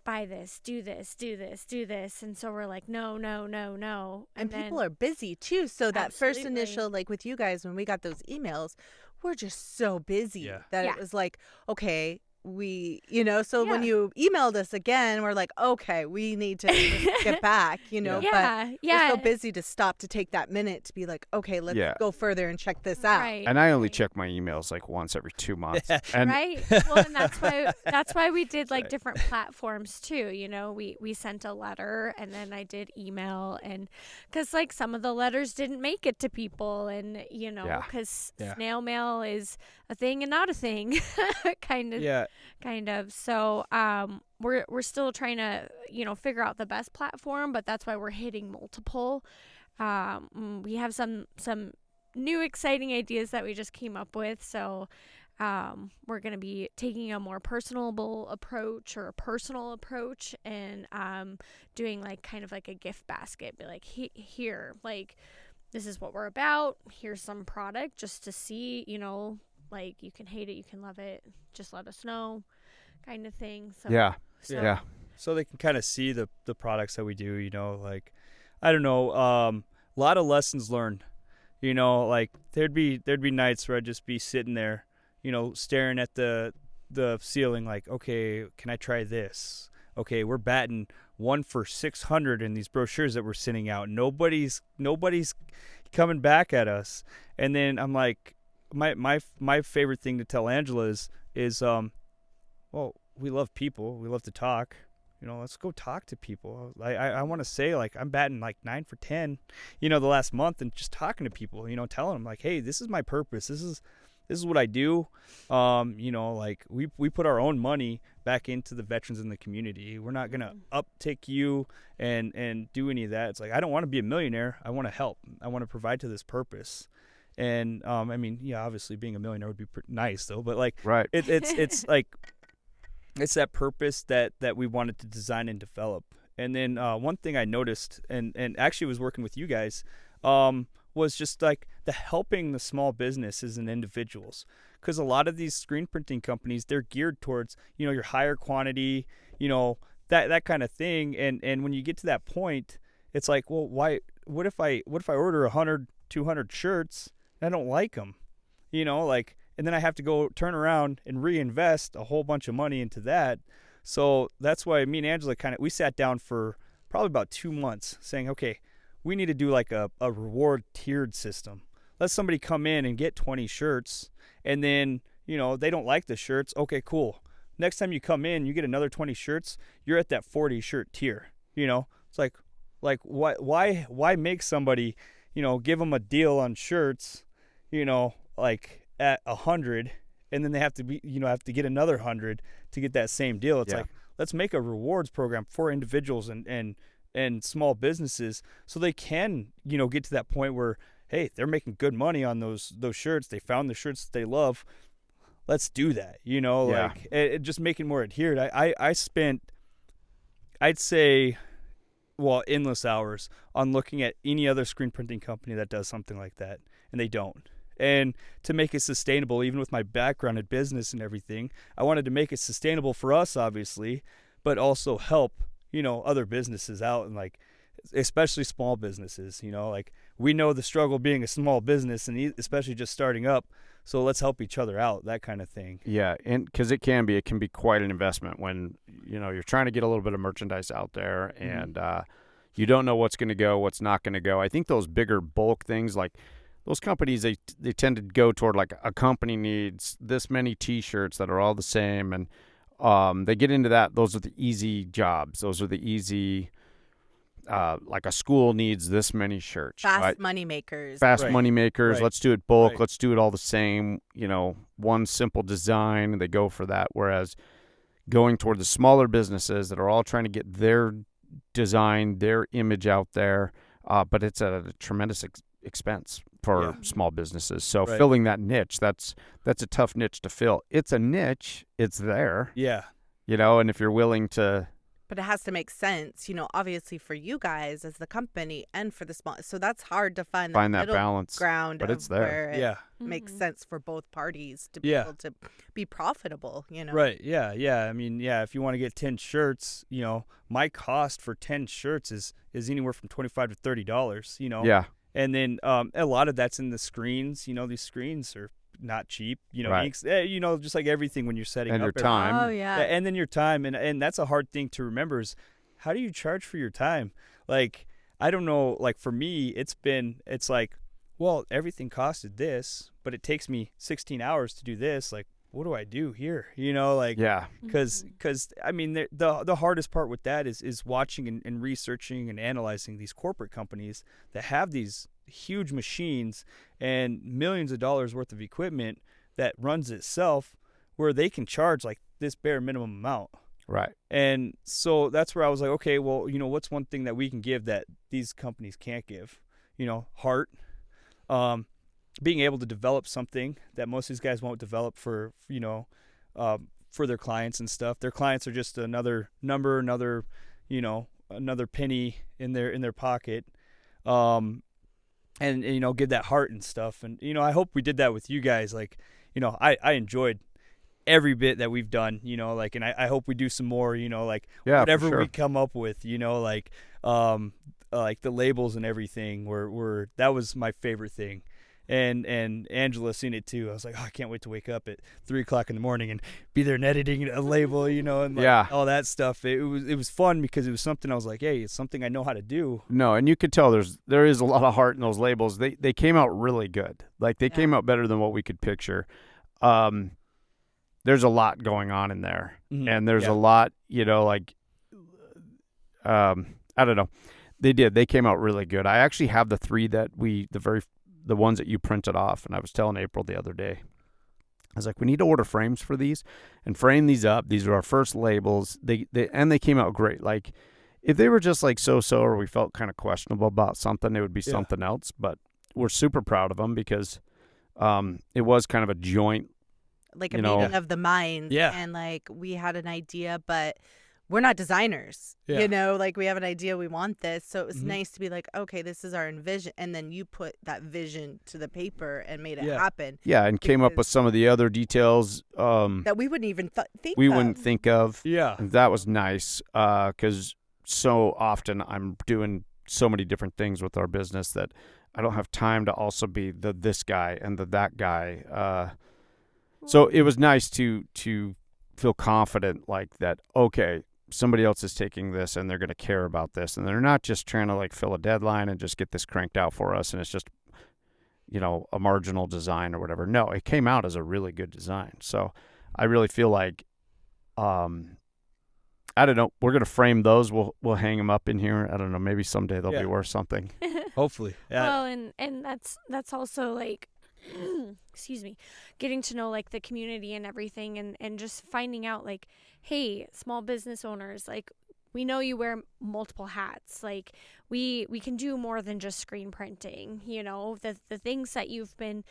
buy this, do this, do this, do this, and so we're like, no. And people are busy too, so that first initial, like with you guys, when we got those emails, we're just so busy that it was like, okay, we when you emailed us again, we're like, okay, we need to just get back, but we're so busy to stop to take that minute to be like, okay, let's go further and check this out. And I only check my emails like once every 2 months. And well, and that's why we did like different platforms too. We sent a letter, and then I did email, and because like some of the letters didn't make it to people, and because snail mail is a thing and not a thing, kind of. So we're still trying to figure out the best platform, but that's why we're hitting multiple. We have some new exciting ideas that we just came up with, so we're going to be taking a more personal approach, and doing like kind of like a gift basket. Be like, here, like this is what we're about, here's some product just to see, like you can hate it, you can love it, just let us know, kind of thing. So so they can kind of see the products that we do, like I don't know, a lot of lessons learned, like there'd be nights where I'd just be sitting there, staring at the ceiling like, okay, can I try this? Okay, we're batting 1 for 600 in these brochures that we're sending out. Nobody's coming back at us. And then I'm like, my favorite thing to tell Angela is well, we love people, we love to talk, let's go talk to people. I want to say like I'm batting like 9 for 10 the last month, and just talking to people, telling them like, hey, this is my purpose, this is what I do. Like we put our own money back into the veterans in the community. We're not gonna uptick you and do any of that. It's like, I don't want to be a millionaire, I want to help, I want to provide to this purpose. And I mean, obviously being a millionaire would be nice though, but like, it's like, it's that purpose that we wanted to design and develop. And then one thing I noticed, and actually was working with you guys, was just like the helping the small businesses and individuals, because a lot of these screen printing companies, they're geared towards your higher quantity, that kind of thing. And when you get to that point, it's like, well, what if I order 100, 200 shirts? I don't like them, and then I have to go turn around and reinvest a whole bunch of money into that. So that's why me and Angela we sat down for probably about 2 months saying, okay, we need to do like a reward tiered system. Let somebody come in and get 20 shirts, and then, they don't like the shirts. Okay, cool. Next time you come in, you get another 20 shirts, you're at that 40 shirt tier. It's like why make somebody, give them a deal on shirts, like at 100, and then they have to have to get another 100 to get that same deal. It's like, let's make a rewards program for individuals and and small businesses so they can, get to that point where, hey, they're making good money on those shirts. They found the shirts that they love. Let's do that, like it just make it more adhered. I spent, I'd say, endless hours on looking at any other screen printing company that does something like that, and they don't. And to make it sustainable, even with my background in business and everything, I wanted to make it sustainable for us, obviously, but also help, other businesses out, and like, especially small businesses, like we know the struggle being a small business and especially just starting up. So let's help each other out, that kind of thing. Yeah, and because it can be quite an investment when, you're trying to get a little bit of merchandise out there, and you don't know what's going to go, what's not going to go. I think those bigger bulk things, like those companies, they tend to go toward like a company needs this many T-shirts that are all the same, and they get into that. Those are the easy jobs. Those are the easy. Like a school needs this many shirts. Fast money makers. Fast money makers. Right. Let's do it bulk. Right. Let's do it all the same. One simple design. They go for that. Whereas going toward the smaller businesses that are all trying to get their design, their image out there, but it's at a tremendous expense for small businesses. So filling that niche, that's a tough niche to fill. It's a niche. It's there. Yeah. And if you're willing to. But it has to make sense, obviously for you guys as the company and for the small. So that's hard to find that balance ground, but it's there. Where it makes sense for both parties to be able to be profitable, Right. Yeah. I mean, if you want to get 10 shirts, my cost for 10 shirts is anywhere from $25 to $30, Yeah. And then a lot of that's in the screens. These screens are not cheap, right. Inks, just like everything when you're setting and up. Your time. Oh, yeah. And then your time. And that's a hard thing to remember is how do you charge for your time? Like, I don't know, like for me, it's like, well, everything costed this, but it takes me 16 hours to do this. Like, what do I do here? Because I mean, the hardest part with that is watching and researching and analyzing these corporate companies that have these huge machines and millions of dollars worth of equipment that runs itself, where they can charge like this bare minimum amount. Right. And so that's where I was like, okay, well, what's one thing that we can give that these companies can't give? Heart. Being able to develop something that most of these guys won't develop for their clients and stuff. Their clients are just another number, another penny in their pocket. And give that heart and stuff. And, I hope we did that with you guys. Like, I enjoyed every bit that we've done, and I hope we do some more, whatever we come up with, like the labels and everything were that was my favorite thing. And Angela seen it too. I was like, I can't wait to wake up at 3:00 in the morning and be there and editing a label, and like all that stuff. It was fun because it was something I was like, hey, it's something I know how to do. No, and you could tell there is a lot of heart in those labels. They came out really good. Like they came out better than what we could picture. There's a lot going on in there, and there's a lot, like I don't know. They came out really good. I actually have the three that the ones that you printed off, and I was telling April the other day, I was like, we need to order frames for these and frame these up. These are our first labels. They came out great. Like if they were just like so-so, or we felt kind of questionable about something, it would be something else. But we're super proud of them because it was kind of a joint, like a meeting of the minds. Yeah. And like we had an idea, but we're not designers, like we have an idea, we want this. So it was nice to be like, okay, this is our envision. And then you put that vision to the paper and made it happen. Yeah. And came up with some of the other details that we wouldn't even wouldn't think of. Yeah. And that was nice because so often I'm doing so many different things with our business that I don't have time to also be this guy and that guy. So it was nice to feel confident like that, okay, somebody else is taking this and they're going to care about this, and they're not just trying to like fill a deadline and just get this cranked out for us, and it's just a marginal design or whatever. No, it came out as a really good design. So I really feel like I don't know, we're going to frame those. We'll hang them up in here. I don't know, maybe someday they'll be worth something. Hopefully. Well, and that's also like excuse me, getting to know like the community and everything, and just finding out like, hey, small business owners, like we know you wear multiple hats. Like we can do more than just screen printing, you know, the things that you've been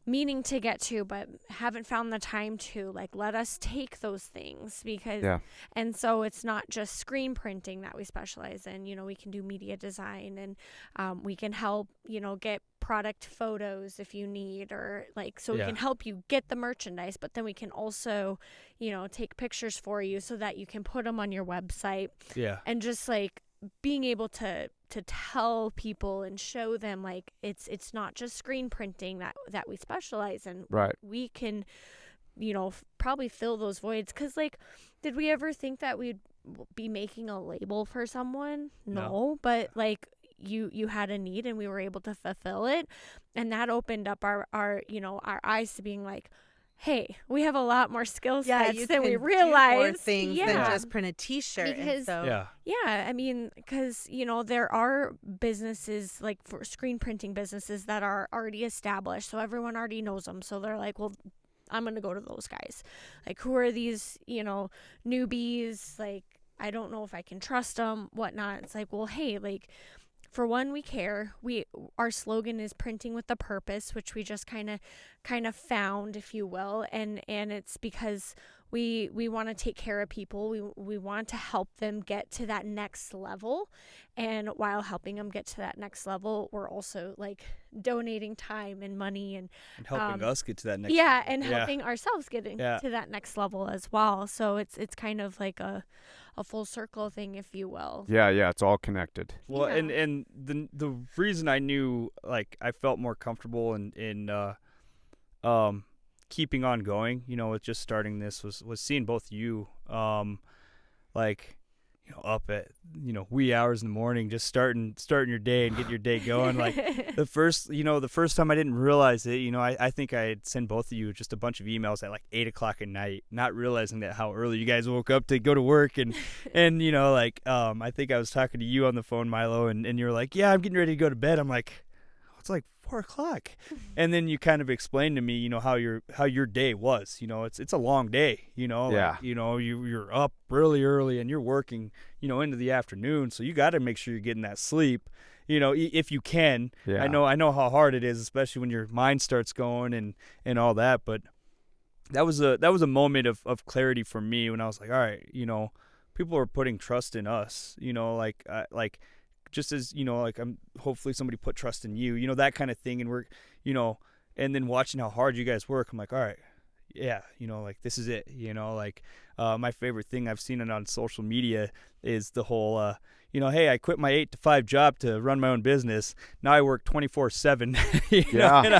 meaning to get to but haven't found the time to, like, let us take those things, because and so it's not just screen printing that we specialize in. You know, we can do media design, and we can help, you know, get product photos if you need, or like, so we can help you get the merchandise, but then we can also, you know, take pictures for you so that you can put them on your website. And just like being able to tell people and show them, like, it's not just screen printing that we specialize in. Right. We can, you know, probably fill those voids, because, like, did we ever think that we'd be making a label for someone? No. But like, you had a need and we were able to fulfill it, and that opened up our you know, our eyes to being like, hey, we have a lot more skill sets than we realized. More things than just print a T-shirt. Because, I mean, because, you know, there are businesses, like for screen printing businesses, that are already established, so everyone already knows them. So they're like, well, I'm going to go to those guys. Like, who are these, you know, newbies? Like, I don't know if I can trust them, whatnot. It's like, well, hey, like, for one, we care. Our slogan is printing with a purpose, which we just kind of found, if you will, and it's because we want to take care of people. We want to help them get to that next level, and while helping them get to that next level, we're also like donating time and money and helping us get to that next level. And helping ourselves get to that next level as well. So it's kind of like a full circle thing, if you will. Yeah, it's all connected. Well, and the reason I knew, like, I felt more comfortable in keeping on going, you know, with just starting this was seeing both you, like, you know, up at, you know, wee hours in the morning, just starting your day and getting your day going. Like the first time I didn't realize it, you know, I think I had sent both of you just a bunch of emails at like 8:00 at night, not realizing that how early you guys woke up to go to work. And you know, like, I think I was talking to you on the phone, Milo, and you were like, yeah, I'm getting ready to go to bed. I'm like, oh, it's like 4:00. And then you kind of explained to me, you know, how your day was. You know, it's a long day, you know. Like, you know, you're up really early and you're working, you know, into the afternoon, so you got to make sure you're getting that sleep, you know, if you can. I know how hard it is, especially when your mind starts going and all that. But that was a moment of clarity for me, when I was like, all right, you know, people are putting trust in us, you know, like just as, you know, like, I'm hopefully somebody put trust in you, you know, that kind of thing. And we're, you know, and then watching how hard you guys work, I'm like, all right, yeah, you know, like, this is it, you know. Like, my favorite thing I've seen it on social media is the whole, you know, hey, I quit my 8 to 5 job to run my own business. Now I work 24/7. You know? And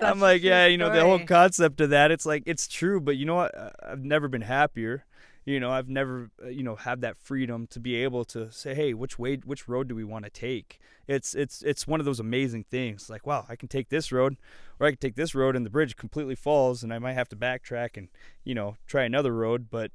I'm like, yeah, you know, the whole concept of that, it's like, it's true, but you know what? I've never been happier. You know, I've never, you know, had that freedom to be able to say, hey, which road do we want to take? It's one of those amazing things. Like, wow, I can take this road, or I can take this road and the bridge completely falls and I might have to backtrack and, you know, try another road. But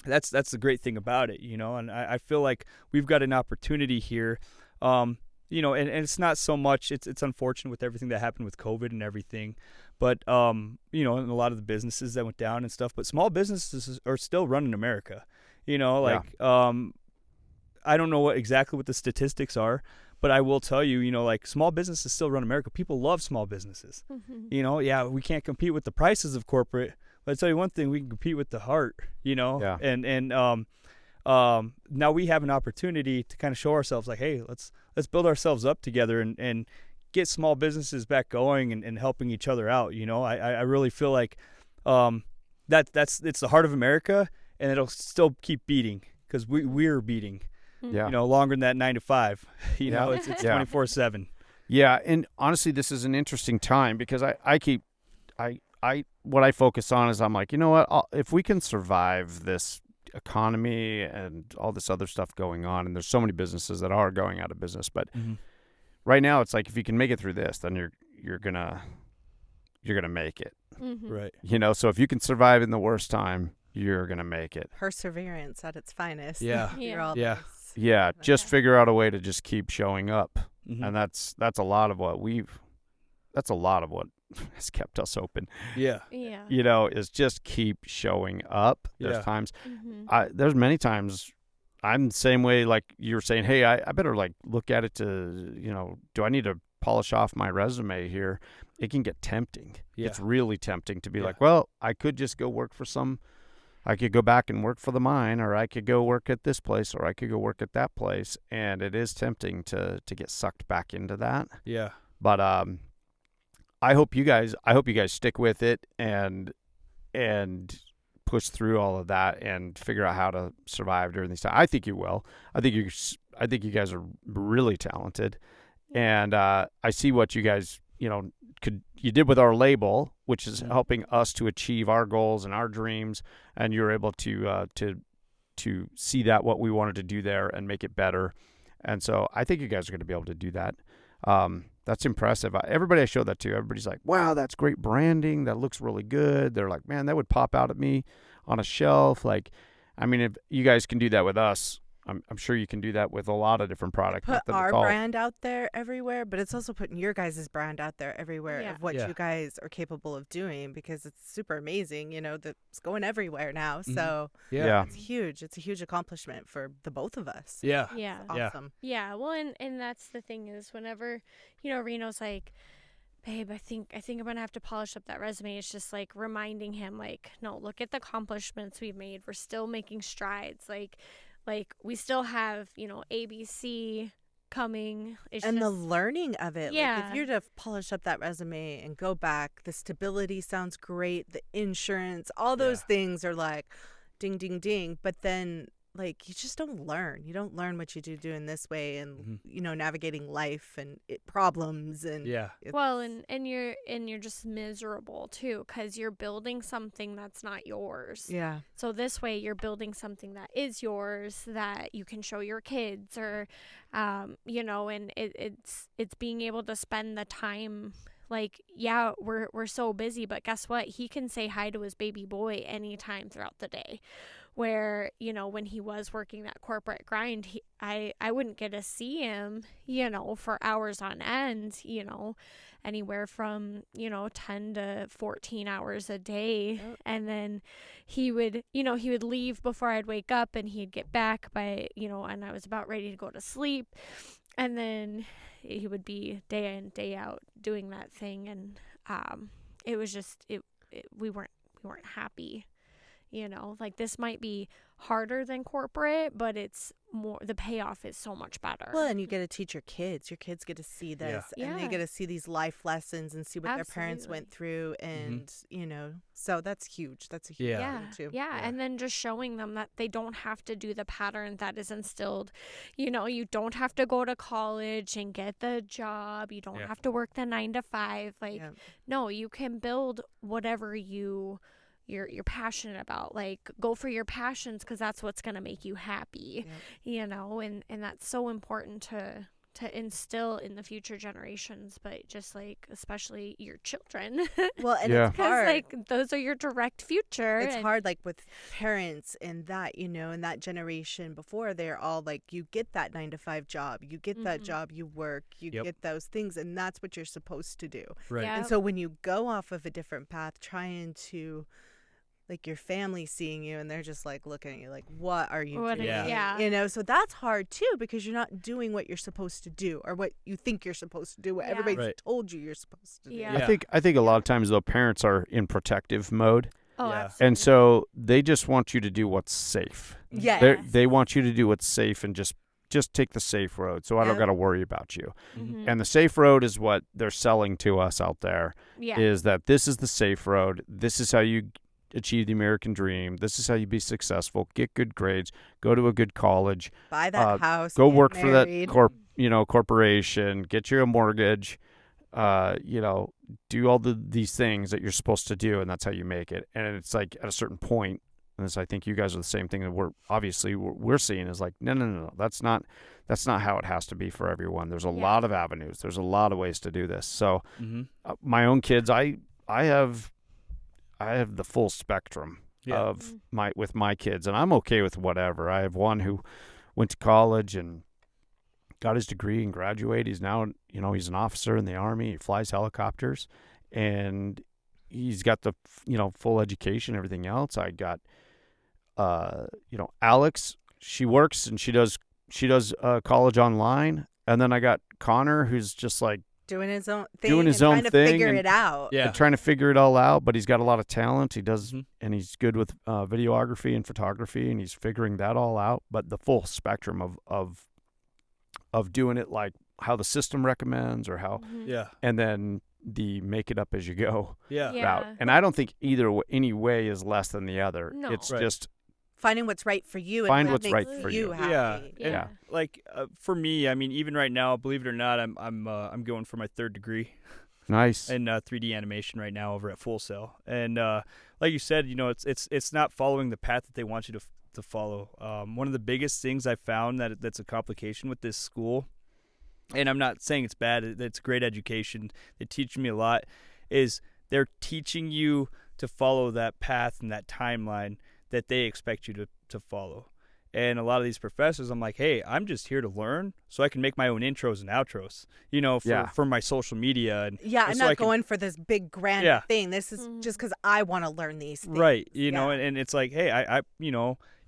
that's the great thing about it, you know. And I feel like we've got an opportunity here. You know, and it's not so much, it's unfortunate with everything that happened with COVID and everything, but, you know, and a lot of the businesses that went down and stuff, but small businesses are still running America, you know, like, I don't know exactly what the statistics are, but I will tell you, you know, like, small businesses still run America. People love small businesses, you know. Yeah, we can't compete with the prices of corporate, but I tell you one thing, we can compete with the heart, you know. And now we have an opportunity to kind of show ourselves, like, hey, let's build ourselves up together and get small businesses back going and helping each other out. You know, I really feel like it's the heart of America, and it'll still keep beating, because we're beating, you know, longer than that 9 to 5. You know, it's 24/7. Yeah, and honestly, this is an interesting time, because what I focus on is, I'm like, you know what, if we can survive this economy and all this other stuff going on, and there's so many businesses that are going out of business, but right now it's like, if you can make it through this, then you're gonna make it, right? You know, so if you can survive in the worst time, you're gonna make it. Perseverance at its finest. Just figure out a way to just keep showing up, and that's a lot of what has kept us open. Yeah. Is just keep showing up. There's times, there's many times I'm the same way, like you're saying, hey, I better like look at it to, do I need to polish off my resume here? It can get tempting. Yeah. It's really tempting to be like, well, I could just go work for I could go back and work for the mine, or I could go work at this place, or I could go work at that place. And it is tempting to get sucked back into that. Yeah. But I hope you guys stick with it and push through all of that and figure out how to survive during these times. I think you will. I think you guys are really talented, and I see what you guys you did with our label, which is helping us to achieve our goals and our dreams, and you're able to see that what we wanted to do there and make it better. And so I think you guys are going to be able to do that. That's impressive. Everybody I show that to, everybody's like, wow, that's great branding. That looks really good. They're like, man, that would pop out at me on a shelf. Like, I mean, if you guys can do that with us, I'm sure you can do that with a lot of different products. Put our brand out there everywhere, but it's also putting your guys' brand out there everywhere of what you guys are capable of doing, because it's super amazing, that's going everywhere now. So it's huge. It's a huge accomplishment for the both of us. Yeah. Yeah. Awesome. Yeah. Well, and that's the thing is whenever, Reno's like, babe, I think I'm going to have to polish up that resume. It's just like reminding him like, no, look at the accomplishments we've made. We're still making strides. Like we still have, ABC coming. And the learning of it. Yeah. Like if you're to polish up that resume and go back, the stability sounds great. The insurance, all those things are like ding, ding, ding. But then like you just don't learn. You don't learn what you do doing this way and, navigating life and problems. And well, and you're just miserable too, because you're building something that's not yours. Yeah. So this way you're building something that is yours that you can show your kids or, and it's being able to spend the time. Like, we're so busy, but guess what? He can say hi to his baby boy anytime throughout the day. Where, when he was working that corporate grind, I wouldn't get to see him, for hours on end, anywhere from, 10 to 14 hours a day. Yep. And then he would leave before I'd wake up, and he'd get back by, and I was about ready to go to sleep. And then he would be day in, day out doing that thing. And it was just, we weren't happy. Like this might be harder than corporate, but it's more, the payoff is so much better. Well, and you get to teach your kids. Your kids get to see this and they get to see these life lessons and see what their parents went through. And, so that's huge. That's a huge thing too. Yeah. And then just showing them that they don't have to do the pattern that is instilled. You don't have to go to college and get the job. You don't have to work the 9 to 5. No, you can build whatever you're passionate about. Like, go for your passions, because that's what's going to make you happy. And that's so important to instill in the future generations, but just like especially your children. Well, and it's hard, like those are your direct future. It's hard, like with parents and that, and that generation before, they're all like, you get that 9 to 5 job, you get that job, you work, you get those things, and that's what you're supposed to do. Right. And so when you go off of a different path, trying to, like, your family seeing you and they're just like looking at you like, what are you doing? Yeah. So that's hard too, because you're not doing what you're supposed to do or what you think you're supposed to do, what everybody's told you you're supposed to do. I think a lot of times though, parents are in protective mode. Oh, absolutely. And so they just want you to do what's safe. They want you to do what's safe and just take the safe road, so I don't got to worry about you. And the safe road is what they're selling to us out there, is that this is the safe road. This is how you achieve the American dream. This is how you be successful, get good grades, go to a good college, buy that house, go work for that corporation, get you a mortgage, do all these things that you're supposed to do, and that's how you make it. And it's like at a certain point, and this, I think you guys are the same thing that we're seeing is like, no, that's not how it has to be for everyone. There's a lot of avenues. There's a lot of ways to do this. So my own kids, I have the full spectrum of my kids, and I'm okay with whatever. I have one who went to college and got his degree and graduated. He's now, he's an officer in the Army. He flies helicopters, and he's got the, full education, everything else. I got, Alex, she works and she does college online. And then I got Connor, who's just like doing his own thing, trying to figure it out. Yeah, and trying to figure it all out. But he's got a lot of talent. He does, and he's good with videography and photography, and he's figuring that all out. But the full spectrum of doing it, like how the system recommends, or how, and then the make it up as you go route. And I don't think any way is less than the other. No. It's just finding what's right for you. Find and what's what makes right for you. happy. Yeah. Like for me, I mean, even right now, believe it or not, I'm going for my 3rd degree. Nice. In 3D animation right now over at Full Sail. And like you said, it's not following the path that they want you to follow. One of the biggest things I found that's a complication with this school, and I'm not saying it's bad, it's great education, they teach me a lot, is they're teaching you to follow that path and that timeline that they expect you to follow. And a lot of these professors, I'm like, hey, I'm just here to learn so I can make my own intros and outros, for my social media. And I'm not going for this big grand thing. This is just because I want to learn these things. Right. And it's like, hey,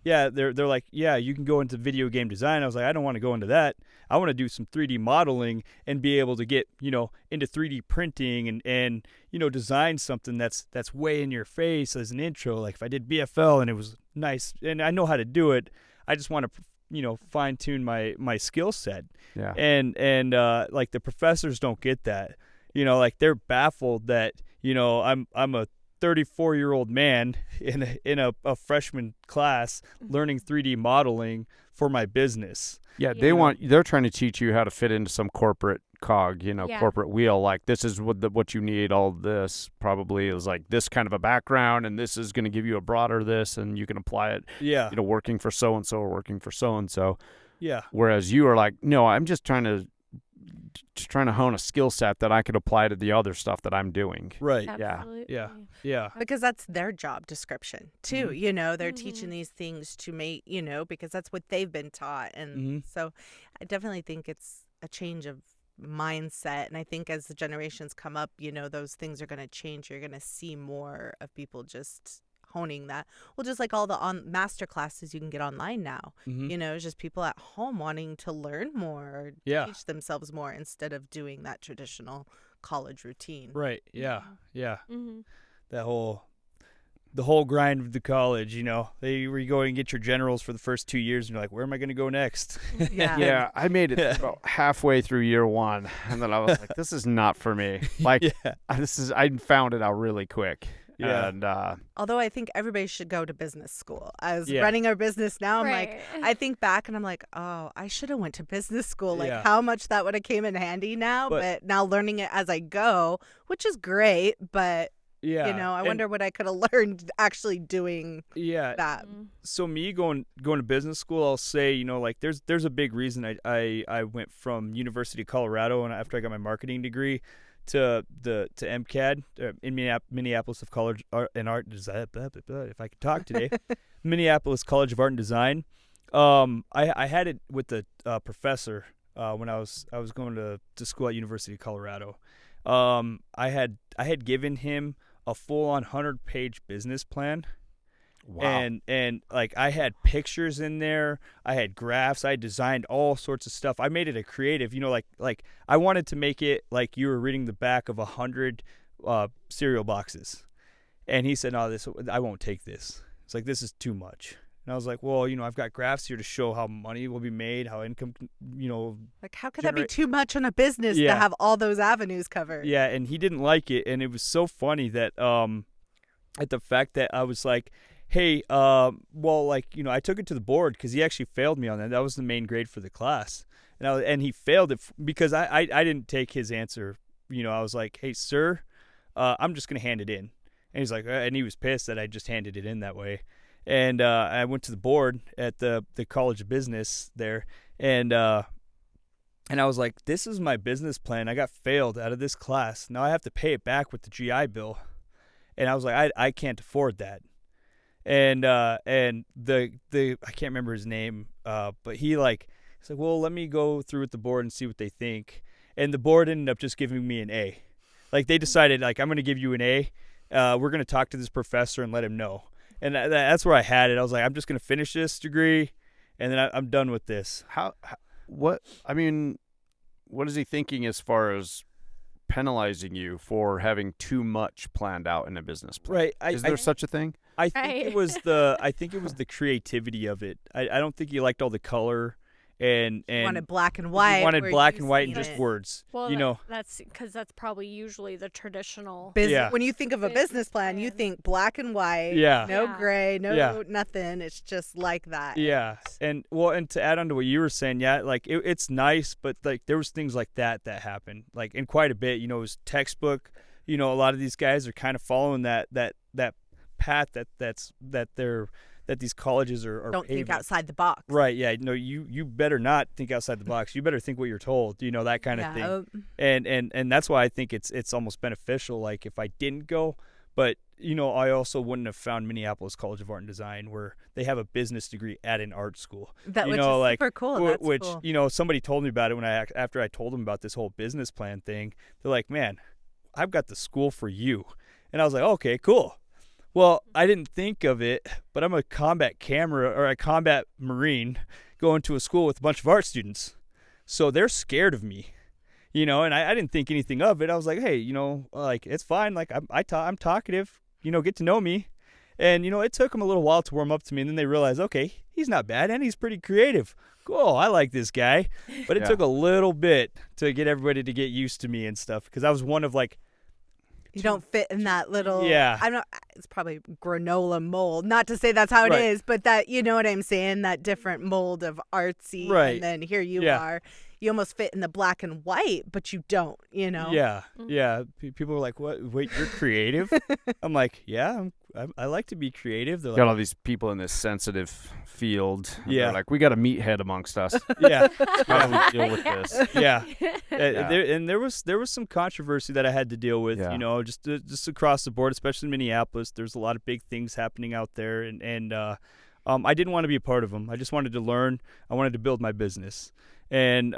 they're like, yeah, you can go into video game design. I was like, I don't want to go into that. I want to do some 3D modeling and be able to get, into 3D printing and design something that's way in your face as an intro. Like if I did BFL and it was nice and I know how to do it, I just want to, fine tune my skill set. Yeah. And like the professors don't get that, like they're baffled that, I'm a 34-year-old man in a freshman class learning 3D modeling for my business. Yeah, they're trying to teach you how to fit into some corporate cog, corporate wheel. Like this is what you need. All this probably is like this kind of a background, and this is going to give you a broader this, and you can apply it. Yeah, working for so and so or working for so and so. Yeah. Whereas you are like, no, I'm just trying to hone a skill set that I could apply to the other stuff that I'm doing. Right. Absolutely. Yeah. Because that's their job description too. They're teaching these things to make, because that's what they've been taught. And so I definitely think it's a change of mindset. And I think as the generations come up, those things are going to change. You're going to see more of people just honing that. Well, just like all the master classes you can get online now, it's just people at home wanting to learn more or teach themselves more instead of doing that traditional college routine. Right. Yeah. The whole grind of the college, where you go and get your generals for the first 2 years and you're like, where am I going to go next? Yeah, I made it about halfway through year one, and then I was like, this is not for me. Like, I found it out really quick. Yeah. And although I think everybody should go to business school. As running our business now, I'm like, I think back and I'm like, oh, I should have went to business school. Like how much that would have came in handy now. But now learning it as I go, which is great. But I wonder what I could have learned actually doing that. So me going to business school, I'll say, like there's a big reason I went from University of Colorado and after I got my marketing degree to MCAD in Minneapolis of College and Art Design. If I could talk today, Minneapolis College of Art and Design. I had it with the professor when I was going to school at University of Colorado. I had given him a full-on 100-page business plan. Wow. And like I had pictures in there, I had graphs, I designed all sorts of stuff. I made it a creative, like I wanted to make it like you were reading the back of 100 cereal boxes. And he said, no, I won't take this. It's like, this is too much. And I was like, well, I've got graphs here to show how money will be made, how income, like how could that be too much on a business to have all those avenues covered? Yeah. And he didn't like it. And it was so funny that at the fact that I was like, hey, I took it to the board because he actually failed me on that. That was the main grade for the class. And he failed it because I didn't take his answer. I was like, hey, sir, I'm just going to hand it in. And he's like, and he was pissed that I just handed it in that way. And I went to the board at the College of Business there. And I was like, this is my business plan. I got failed out of this class. Now I have to pay it back with the GI Bill. And I was like, I can't afford that. And the I can't remember his name, but he's like, well, let me go through with the board and see what they think. And the board ended up just giving me an A. Like they decided, like, I'm going to give you an A. We're going to talk to this professor and let him know. And that's where I had it. I was like, I'm just going to finish this degree, and then I'm done with this. What is he thinking as far as penalizing you for having too much planned out in a business plan? Right. Is there such a thing? I think it was the creativity of it. I don't think he liked all the color and wanted black and white. Wanted black and white and just words. Well, that's because that's probably usually the traditional. When you think of a business plan, you think black and white. Yeah. No gray. No nothing. It's just like that. Yeah. And to add on to what you were saying, like it's nice, but like there was things like that happened, like in quite a bit. It was textbook. A lot of these guys are kind of following that path that these colleges are don't paving. think outside the box. Right. Yeah. No, you better not think outside the box. You better think what you're told, that kind of thing. And that's why I think it's almost beneficial. Like if I didn't go, but I also wouldn't have found Minneapolis College of Art and Design where they have a business degree at an art school. Which is super cool. That's which, cool. Somebody told me about it after I told them about this whole business plan thing. They're like, man, I've got the school for you. And I was like, okay, cool. Well, I didn't think of it, but I'm a combat Marine going to a school with a bunch of art students. So they're scared of me, and I didn't think anything of it. I was like, hey, like it's fine. Like I'm talkative, get to know me. And, it took them a little while to warm up to me. And then they realized, okay, he's not bad and he's pretty creative. Cool. I like this guy. But it took a little bit to get everybody to get used to me and stuff. Because I was one of like, you don't fit in that little. Yeah. It's probably granola mold. Not to say that's how it is, but that, you know what I'm saying? That different mold of artsy. Right. And then here you are. You almost fit in the black and white, but you don't, Yeah. Yeah. People were like, what? Wait, you're creative? I'm like, yeah, I like to be creative. They're Got all these people in this sensitive field. Yeah. They're like, we got a meathead amongst us. Yeah. How do we deal with this? Yeah. There was some controversy that I had to deal with, just across the board, especially in Minneapolis. There's a lot of big things happening out there, and I didn't want to be a part of them. I just wanted to learn. I wanted to build my business, and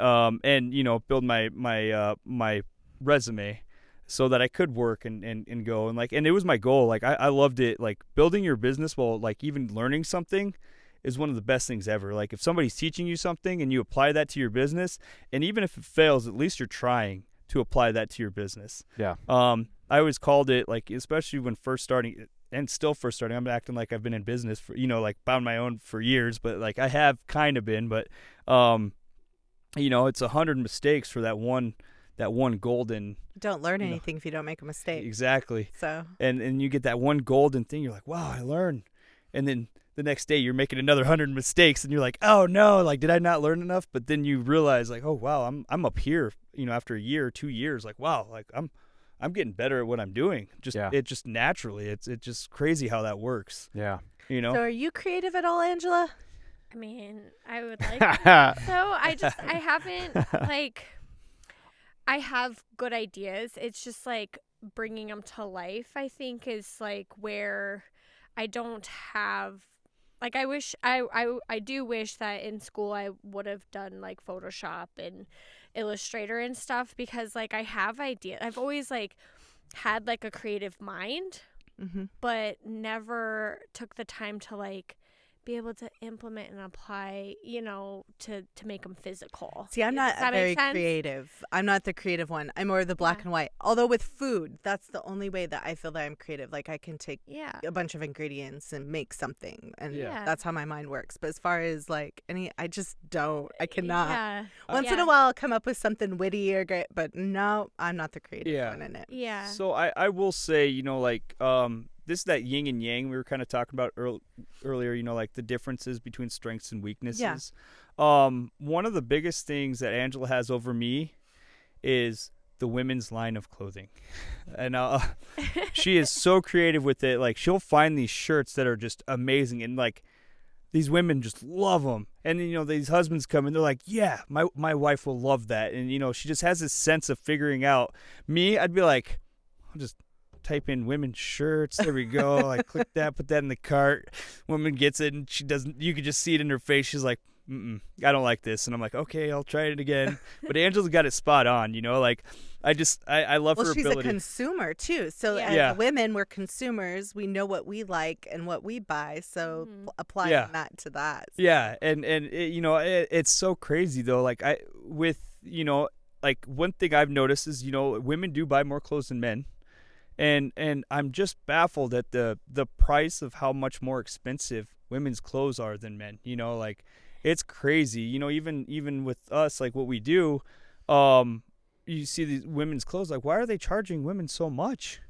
build my resume so that I could work and go and it was my goal. Like I loved it. Like building your business while like even learning something is one of the best things ever. Like if somebody's teaching you something and you apply that to your business, and even if it fails, at least you're trying to apply that to your business. Yeah. I always called it, like, especially when first starting and still first starting, I'm acting like I've been in business for, like on my own for years, but like I have kind of been, but it's 100 mistakes for that one golden. Don't learn anything if you don't make a mistake. Exactly. So and you get that one golden thing, you're like, wow, I learned. And then the next day you're making another 100 mistakes and you're like, oh no, like did I not learn enough? But then you realize like, oh wow, I'm up here, after a year or 2 years, like wow, like I'm getting better at what I'm doing. It just naturally. It's just crazy how that works. Yeah. So are you creative at all, Angela? I mean, I would like to. So I haven't I have good ideas. It's just like bringing them to life, I think, is like where I don't have, like, I do wish that in school I would have done like Photoshop and Illustrator and stuff, because like I have ideas. I've always like had like a creative mind, but never took the time to like be able to implement and apply, to make them physical. See, I'm not very creative. I'm not the creative one. I'm more the black and white. Although with food, that's the only way that I feel that I'm creative. Like I can take a bunch of ingredients and make something, and that's how my mind works. But as far as like I just don't. I cannot. Yeah. Once in a while, I'll come up with something witty or great, but no, I'm not the creative one in it. Yeah. So I will say, this is that yin and yang we were kind of talking about earlier, like the differences between strengths and weaknesses. Yeah. One of the biggest things that Angela has over me is the women's line of clothing. And she is so creative with it. Like she'll find these shirts that are just amazing, and like these women just love them. And these husbands come and they're like, yeah, my wife will love that. And she just has this sense of figuring out. Me, I'd be like, I'll just type in women's shirts. There we go. I click that, put that in the cart. Woman gets it, and she doesn't. You could just see it in her face. She's like, I don't like this. And I'm like, okay, I'll try it again. But Angela's got it spot on, you know, like I love her ability. Well, she's a consumer too. So as women, we're consumers. We know what we like and what we buy. So applying that to that. So. Yeah. And you know, it's so crazy though. Like you know, like one thing I've noticed is, you know, women do buy more clothes than men. And I'm just baffled at the price of how much more expensive women's clothes are than men. You know, like it's crazy. You know, even with us, like what we do, you see these women's clothes. Like, why are they charging women so much?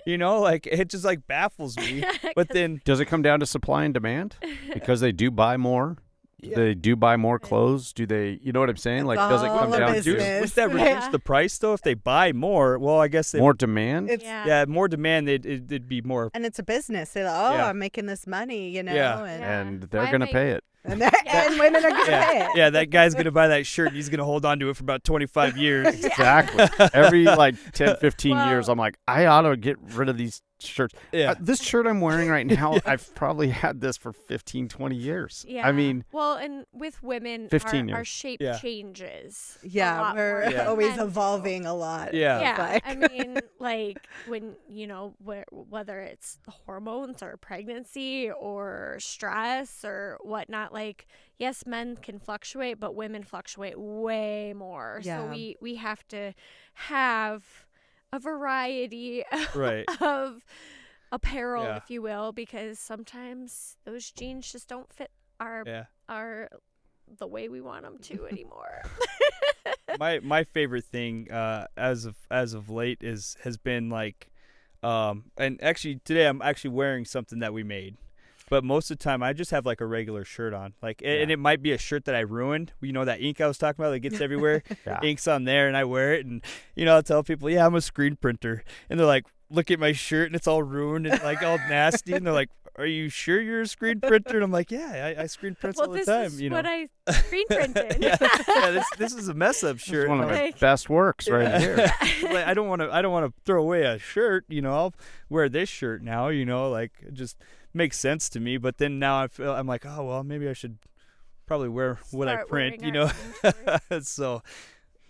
You know, like it just like baffles me. But then, does it come down to supply and demand? Because they do buy more. They do buy more clothes. Do they? You know what I'm saying? Like, does it come down to? Would that reduce the price though? If they buy more, well, I guess more demand. More demand. It'd be more. And it's a business. They're like, I'm making this money, you know. Yeah. And they're gonna pay it. And women are gonna pay it. Yeah, that guy's gonna buy that shirt. And he's gonna hold on to it for about 25 years. Exactly. Every like 10, 15 years, I'm like, I ought to get rid of these shirts. Yeah. This shirt I'm wearing right now, I've probably had this for 15, 20 years. Yeah. I mean, well, and with women, 15 our shape changes. Yeah, we're always evolving a lot. Yeah. Yeah. I mean, like when, you know, whether it's hormones or pregnancy or stress or whatnot, like, yes, men can fluctuate, but women fluctuate way more. Yeah. So we have to have a variety of apparel, if you will, because sometimes those jeans just don't fit our the way we want them to anymore. my favorite thing as of late has been like and actually today I'm actually wearing something that we made. But most of the time, I just have like a regular shirt on, like, and it might be a shirt that I ruined. You know, that ink I was talking about that gets everywhere. Ink's on there, and I wear it, and you know, I'll tell people, yeah, I'm a screen printer, and they're like, look at my shirt, and it's all ruined and like all nasty, and they're like, are you sure you're a screen printer? And I'm like, yeah, I screen print all the time. This is you know, what I screen printed. This is a mess up shirt. It's one of my best works right here. Like, I don't want to throw away a shirt. You know, I'll wear this shirt now. You know, like it just makes sense to me. But then now I'm like, oh well, maybe I should probably wear what I print. You know, so.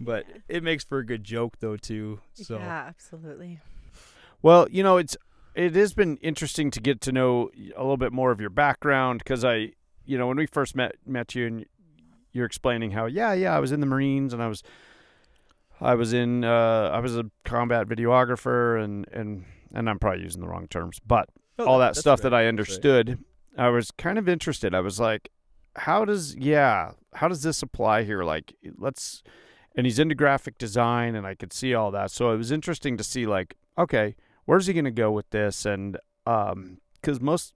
But it makes for a good joke though too. So yeah, absolutely. Well, you know, it has been interesting to get to know a little bit more of your background because when we first met you and you're explaining how I was in the Marines and I was a combat videographer and I'm probably using the wrong terms, but all that stuff that I understood, I was kind of interested. I was like, how does this apply here? Like, and he's into graphic design and I could see all that. So it was interesting to see like, okay, where's he going to go with this? And because most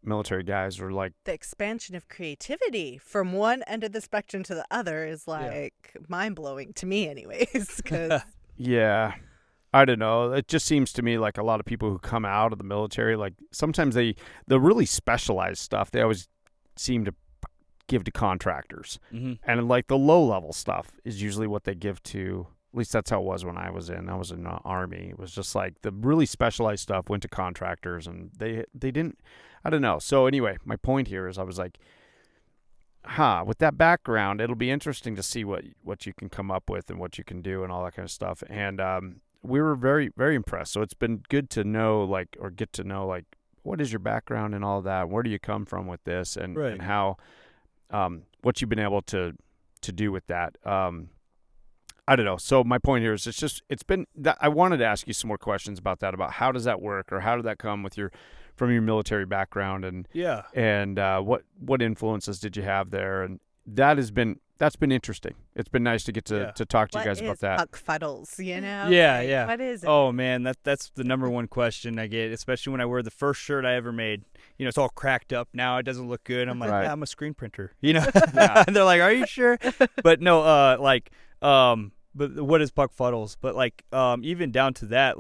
military guys are like, the expansion of creativity from one end of the spectrum to the other is like mind-blowing to me anyways. Cause yeah, I don't know. It just seems to me like a lot of people who come out of the military, like sometimes the really specialized stuff, they always seem to give to contractors. Mm-hmm. And like the low level stuff is usually what they give to, at least that's how it was when I was in the Army. It was just like the really specialized stuff went to contractors and they didn't, I don't know. So anyway, my point here is I was like, with that background, it'll be interesting to see what you can come up with and what you can do and all that kind of stuff. And we were very, very impressed. So it's been good to know, get to know, what is your background and all that? Where do you come from with this and how, what you've been able to do with that. I don't know. So my point here is it's been that I wanted to ask you some more questions about that, about how does that work or how did that come from your military background and what influences did you have there? And that's been interesting. It's been nice to get to talk to you guys about that. Fuddles, you know? Yeah. What is it? Oh man, that's the number one question I get, especially when I wear the first shirt I ever made. You know, it's all cracked up now. It doesn't look good. I'm like, yeah, I'm a screen printer. You know, and they're like, are you sure? But no, but what is Puck Fuddles? But even down to that,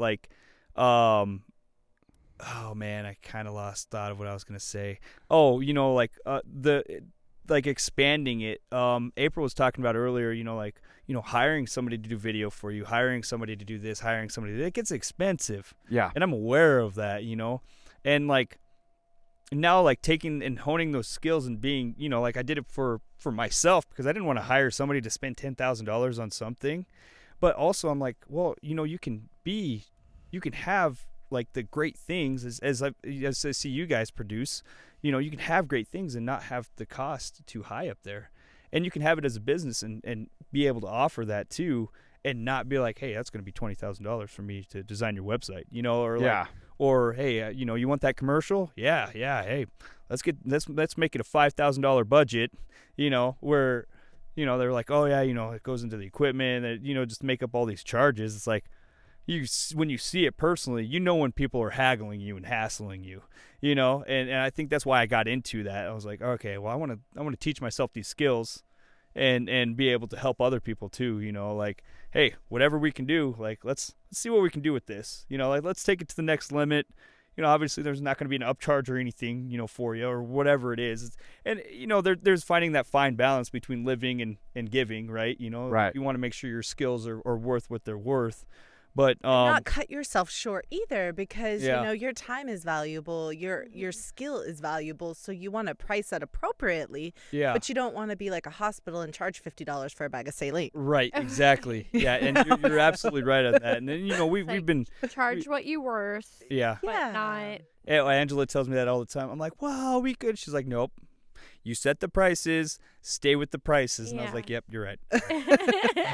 oh man, I kind of lost thought of what I was gonna say. Oh, you know, expanding it. April was talking about earlier, hiring somebody to do video for you, hiring somebody to do this, it gets expensive. Yeah. And I'm aware of that, and now like taking and honing those skills and being, like I did it for myself because I didn't want to hire somebody to spend $10,000 on something. But also I'm like, well, you can have like the great things as I see you guys produce, you can have great things and not have the cost too high up there. And you can have it as a business and be able to offer that too, and not be like, hey, that's going to be $20,000 for me to design your website, or like, or hey, you want that commercial? Yeah. Hey, let's make it a $5,000 budget, where, they're like, oh yeah, it goes into the equipment, and, just make up all these charges. It's like, when you see it personally, when people are haggling you and hassling you, and I think that's why I got into that. I was like, okay, well, I want to teach myself these skills and be able to help other people too, like, hey, whatever we can do, like, let's see what we can do with this, like, let's take it to the next limit. Obviously there's not going to be an upcharge or anything, for you or whatever it is. And, there's finding that fine balance between living and giving, right? Right. You want to make sure your skills are worth what they're worth. But not cut yourself short either, because your time is valuable, your skill is valuable, so you want to price that appropriately. Yeah. But you don't want to be like a hospital and charge $50 for a bag of saline. Right. Exactly. Yeah. And you're absolutely right on that. And then we've been charge what you worth. Yeah. But not. Angela tells me that all the time. I'm like, wow, we could. She's like, nope. You set the prices, stay with the prices. And I was like, yep, you're right.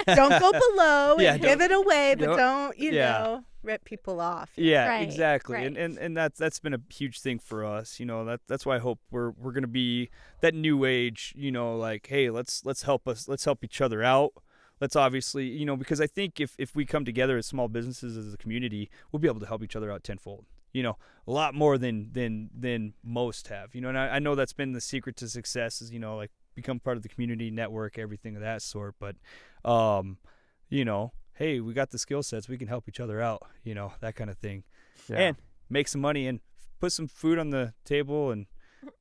Don't go below and give it away, but don't, rip people off. Yeah, right, exactly. Right. And that's been a huge thing for us. That's why I hope we're going to be that new age, like, hey, let's help each other out. Let's obviously, because I think if we come together as small businesses, as a community, we'll be able to help each other out tenfold. A lot more than most have, and I know that's been the secret to success is, like, become part of the community network, everything of that sort. But, hey, we got the skill sets, we can help each other out, that kind of thing. Yeah. And make some money and put some food on the table and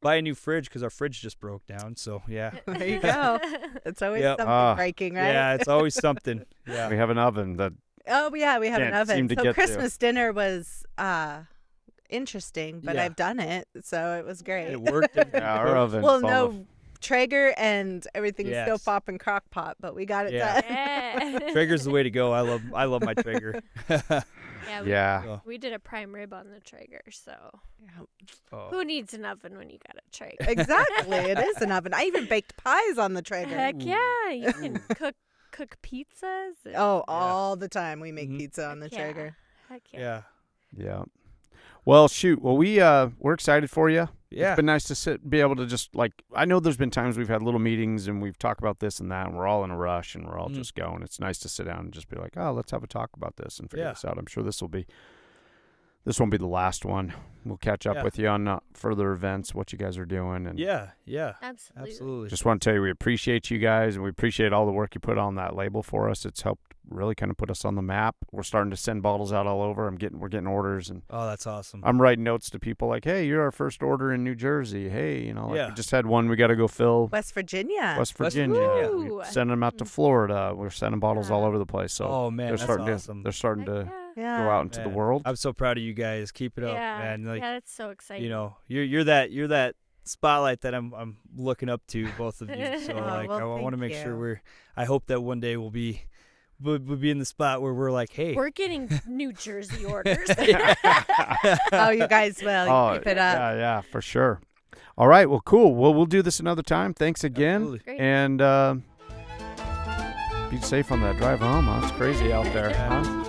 buy a new fridge because our fridge just broke down. So, yeah. There you go. It's always something breaking, right? Yeah, it's always something. Yeah. We have an oven that. Oh, yeah, we have an oven. So Christmas dinner was interesting, but I've done it, so it was great. It worked. Our oven. Well, no, Traeger and everything's still pop and crock pot, but we got it done. Yeah. Traeger's the way to go. I love my Traeger. We did a prime rib on the Traeger, so who needs an oven when you got a Traeger? Exactly, it is an oven. I even baked pies on the Traeger. Heck yeah, you can cook pizzas. All the time we make pizza on the Traeger. Heck yeah. Yeah. Well, shoot. Well, we're excited for you. Yeah. It's been nice to be able to just, like, I know there's been times we've had little meetings and we've talked about this and that, and we're all in a rush and we're all just going. It's nice to sit down and just be like, oh, let's have a talk about this and figure this out. I'm sure this won't be the last one. We'll catch up with you on further events, what you guys are doing. And Absolutely. Just want to tell you we appreciate you guys, and we appreciate all the work you put on that label for us. It's helped really kind of put us on the map. We're starting to send bottles out all over. We're getting orders, and that's awesome. I'm writing notes to people like, hey, you're our first order in New Jersey. Hey, we just had one we got to go fill. West Virginia. We're sending them out to Florida. We're sending bottles all over the place. So man, that's awesome. They're starting to go out into the world. I'm so proud of you guys. Keep it up, man. Like, that's so exciting. You're that spotlight that I'm looking up to, both of you. So I want to make sure I hope that one day we'll be in the spot where we're like, hey, we're getting New Jersey orders. You guys will. Keep it up. Yeah, for sure. All right, well, cool. Well, we'll do this another time. Thanks again. And be safe on that drive home. Huh? It's crazy out there. Huh?